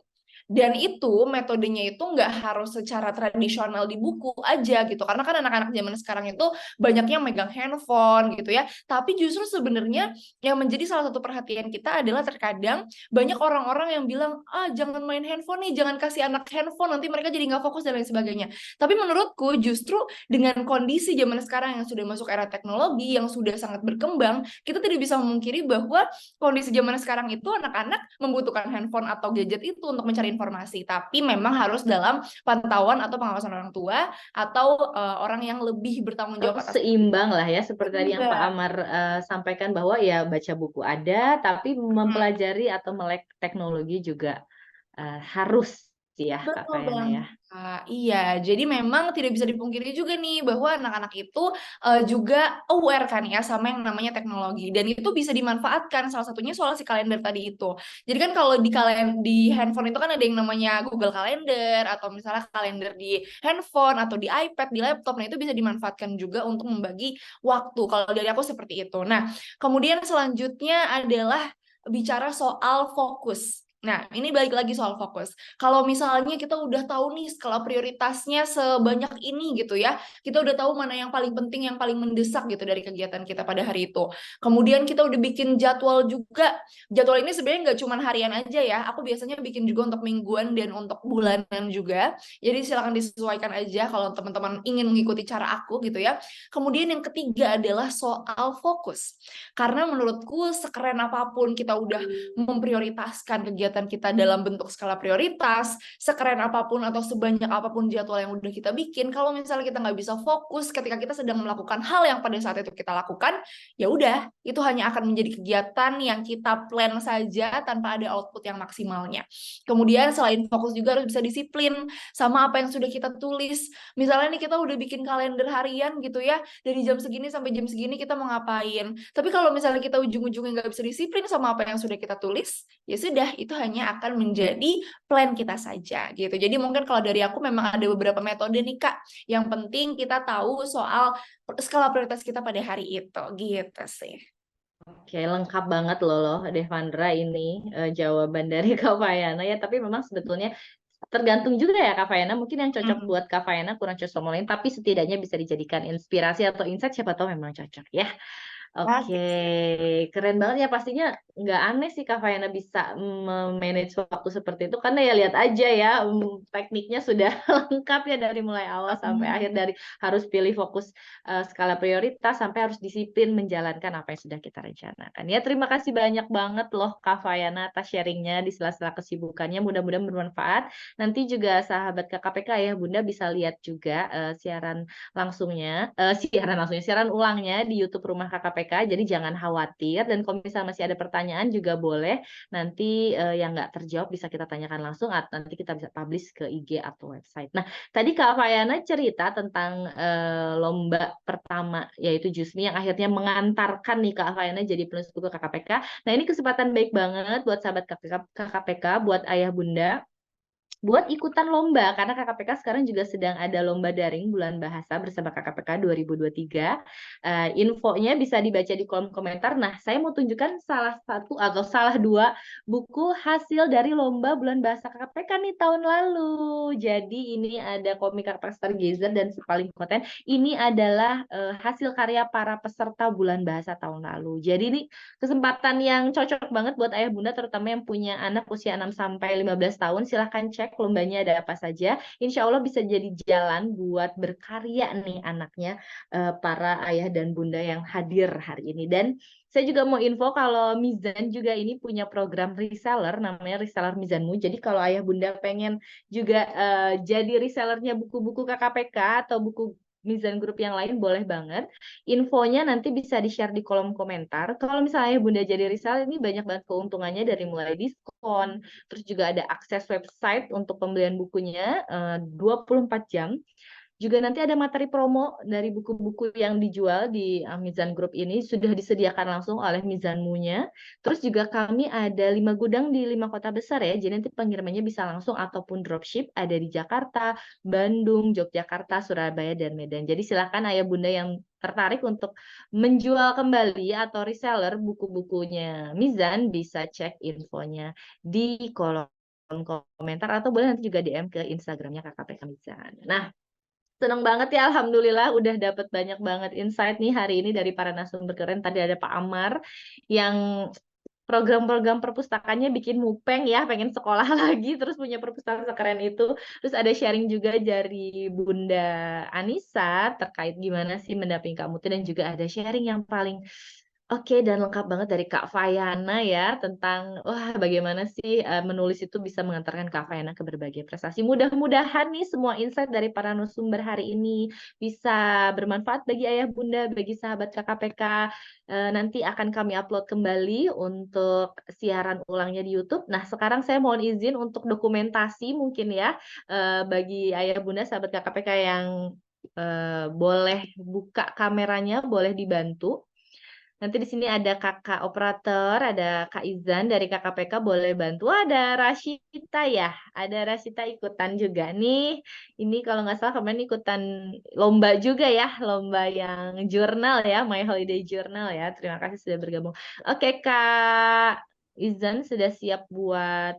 Dan itu metodenya itu nggak harus secara tradisional di buku aja gitu. Karena kan anak-anak zaman sekarang itu banyaknya megang handphone gitu ya. Tapi justru sebenarnya yang menjadi salah satu perhatian kita adalah terkadang banyak orang-orang yang bilang, ah jangan main handphone nih, jangan kasih anak handphone, nanti mereka jadi nggak fokus dan lain sebagainya. Tapi menurutku justru dengan kondisi zaman sekarang yang sudah masuk era teknologi, yang sudah sangat berkembang, kita tidak bisa memungkiri bahwa kondisi zaman sekarang itu anak-anak membutuhkan handphone atau gadget itu untuk mencari informasi, tapi memang harus dalam pantauan atau pengawasan orang tua atau orang yang lebih bertanggung jawab atas Seimbang lah ya, seperti tadi yang Pak Seimbang. Amar sampaikan bahwa ya baca buku ada, tapi mempelajari atau melek teknologi juga harus sih ya Kak Betul Fayana ya. banget, Kak. Iya, jadi memang tidak bisa dipungkiri juga nih bahwa anak-anak itu juga aware kan ya sama yang namanya teknologi dan itu bisa dimanfaatkan salah satunya soal si kalender tadi itu. Jadi kan kalau di handphone itu kan ada yang namanya Google Calendar atau misalnya kalender di handphone atau di iPad, di laptop. Nah, itu bisa dimanfaatkan juga untuk membagi waktu. Kalau dari aku seperti itu. Nah, kemudian selanjutnya adalah bicara soal fokus. Nah, ini balik lagi soal fokus. Kalau misalnya kita udah tahu nih skala prioritasnya sebanyak ini gitu ya, kita udah tahu mana yang paling penting, yang paling mendesak gitu dari kegiatan kita pada hari itu. Kemudian kita udah bikin jadwal juga. Jadwal ini sebenarnya nggak cuma harian aja ya, aku biasanya bikin juga untuk mingguan dan untuk bulanan juga. Jadi silakan disesuaikan aja kalau teman-teman ingin mengikuti cara aku gitu ya. Kemudian yang ketiga adalah soal fokus. Karena menurutku sekeren apapun kita udah memprioritaskan kegiatan kita dalam bentuk skala prioritas, sekeren apapun atau sebanyak apapun jadwal yang udah kita bikin, kalau misalnya kita nggak bisa fokus ketika kita sedang melakukan hal yang pada saat itu kita lakukan, ya udah, itu hanya akan menjadi kegiatan yang kita plan saja tanpa ada output yang maksimalnya. Kemudian selain fokus juga harus bisa disiplin sama apa yang sudah kita tulis. Misalnya nih kita udah bikin kalender harian gitu ya, dari jam segini sampai jam segini kita mau ngapain. Tapi kalau misalnya kita ujung-ujungnya nggak bisa disiplin sama apa yang sudah kita tulis, ya sudah, itu hanya akan menjadi plan kita saja gitu. Jadi mungkin kalau dari aku memang ada beberapa metode nih Kak. Yang penting kita tahu soal skala prioritas kita pada hari itu gitu sih. Oke, lengkap banget loh Devandra ini jawaban dari Kak Fayana ya. Tapi memang sebetulnya tergantung juga ya Kak Fayana. Mungkin yang cocok buat Kak Fayana kurang cocok sama lain, tapi setidaknya bisa dijadikan inspirasi atau insight. Siapa tahu memang cocok ya. Oke, keren banget ya, pastinya nggak aneh sih Kak Fayana bisa memanage waktu seperti itu karena ya lihat aja ya tekniknya sudah lengkap ya dari mulai awal sampai akhir, dari harus pilih fokus skala prioritas sampai harus disiplin menjalankan apa yang sudah kita rencanakan. Ya terima kasih banyak banget loh Kak Fayana atas sharingnya di sela-sela kesibukannya, mudah-mudahan bermanfaat. Nanti juga sahabat KKPK ya Bunda bisa lihat juga siaran siaran ulangnya di YouTube Rumah KKPK. Jadi jangan khawatir, dan kalau misalnya masih ada pertanyaan juga boleh nanti yang nggak terjawab bisa kita tanyakan langsung atau nanti kita bisa publish ke IG atau website. Nah, tadi Kak Fayana cerita tentang lomba pertama yaitu Jusmi yang akhirnya mengantarkan nih Kak Fayana jadi penulis buku KKPK. Nah, ini kesempatan baik banget buat sahabat KKPK, buat ayah bunda buat ikutan lomba, karena KKPK sekarang juga sedang ada lomba daring bulan bahasa bersama KKPK 2023. Infonya bisa dibaca di kolom komentar. Nah, saya mau tunjukkan salah satu atau salah dua buku hasil dari lomba bulan bahasa KKPK nih tahun lalu. Jadi ini ada komik karakter Stargazer dan Paling Konten. Ini adalah hasil karya para peserta bulan bahasa tahun lalu. Jadi ini kesempatan yang cocok banget buat ayah bunda, terutama yang punya anak usia 6-15 tahun. Silahkan cek lombanya ada apa saja. Insya Allah bisa jadi jalan buat berkarya nih anaknya, para ayah dan bunda yang hadir hari ini. Dan saya juga mau info kalau Mizan juga ini punya program reseller, namanya Reseller Mizanmu. Jadi kalau ayah bunda pengen juga jadi resellernya buku-buku KKPK atau buku Mizan Group yang lain boleh banget. Infonya nanti bisa di-share di kolom komentar. Kalau misalnya Bunda jadi reseller, ini banyak banget keuntungannya dari mulai diskon, terus juga ada akses website untuk pembelian bukunya 24 jam. Juga nanti ada materi promo dari buku-buku yang dijual di Mizan Group ini sudah disediakan langsung oleh Mizanmunya. Terus juga kami ada 5 gudang di 5 kota besar ya. Jadi nanti pengirimannya bisa langsung ataupun dropship ada di Jakarta, Bandung, Yogyakarta, Surabaya, dan Medan. Jadi silakan ayah bunda yang tertarik untuk menjual kembali atau reseller buku-bukunya Mizan bisa cek infonya di kolom komentar atau boleh nanti juga DM ke Instagramnya KKPK Mizan. Nah, seneng banget ya, alhamdulillah udah dapat banyak banget insight nih hari ini dari para narasumber keren. Tadi ada Pak Amar yang program-program perpustakaannya bikin mupeng ya, pengen sekolah lagi terus punya perpustakaan sekeren itu. Terus ada sharing juga dari Bunda Anissa terkait gimana sih mendampingi Kak Muti, dan juga ada sharing yang paling oke dan lengkap banget dari Kak Fayana ya tentang wah bagaimana sih menulis itu bisa mengantarkan Kak Fayana ke berbagai prestasi. Mudah-mudahan nih semua insight dari para narasumber hari ini bisa bermanfaat bagi ayah bunda, bagi sahabat KKPK. Nanti akan kami upload kembali untuk siaran ulangnya di YouTube. Nah, sekarang saya mohon izin untuk dokumentasi mungkin ya bagi ayah bunda sahabat KKPK yang boleh buka kameranya, boleh dibantu. Nanti di sini ada kakak operator, ada Kak Izan dari KKPK, boleh bantu. Wah, ada Rashita ya, ada Rashita ikutan juga nih. Ini kalau nggak salah kemarin ikutan lomba juga ya, lomba yang jurnal ya, My Holiday Journal ya. Terima kasih sudah bergabung. Oke, Kak Izan sudah siap buat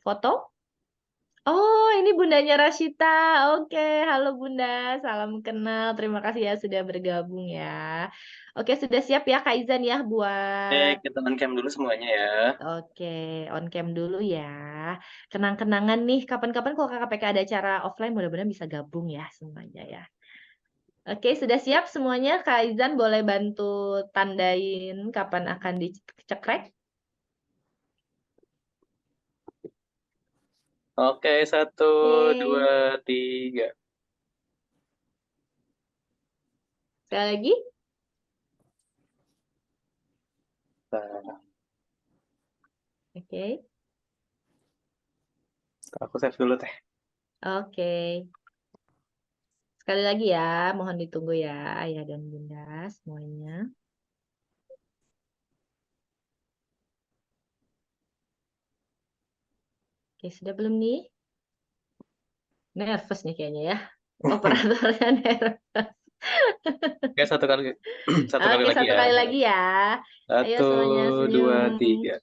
foto? Oh, ini bundanya Rashita. Oke, halo Bunda, salam kenal. Terima kasih ya sudah bergabung ya. Oke, sudah siap ya Kak Izan ya buat. Kita on cam dulu semuanya ya. Oke, on cam dulu ya. Kenang-kenangan nih, kapan-kapan kalau KKPK ada acara offline, mudah-mudahan bisa gabung ya semuanya ya. Oke, sudah siap semuanya. Kak Izan boleh bantu tandain kapan akan dicekrek? Oke, 1, Oke. 2, 3. Sekali lagi. Nah, Oke. aku save dulu teh. Oke. Sekali lagi ya, mohon ditunggu ya ayah dan bunda semuanya. Oke, sudah belum nih? Nervous nih kayaknya ya. Operatornya nervous. Oke, satu kali Oke, lagi satu ya. kali lagi ya. Ayo 1, semuanya 2, senyum. 3.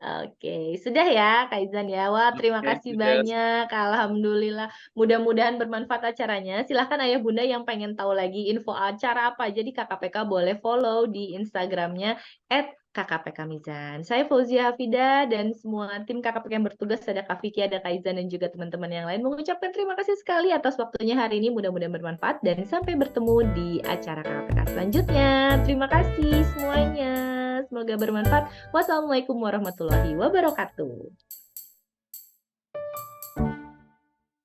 Oke, sudah ya Kak Izan ya. Wah, terima Oke, kasih sudah. banyak. Alhamdulillah. Mudah-mudahan bermanfaat acaranya. Silahkan ayah bunda yang pengen tahu lagi info acara apa aja di KKPK boleh follow di Instagramnya @KKPK Mizan. Saya Fauzia Hafida dan semua tim KKPK yang bertugas, ada Kak Vicky, ada Kak Izan dan juga teman-teman yang lain, mengucapkan terima kasih sekali atas waktunya hari ini. Mudah-mudahan bermanfaat dan sampai bertemu di acara KKPK selanjutnya. Terima kasih semuanya. Semoga bermanfaat. Wassalamualaikum warahmatullahi wabarakatuh.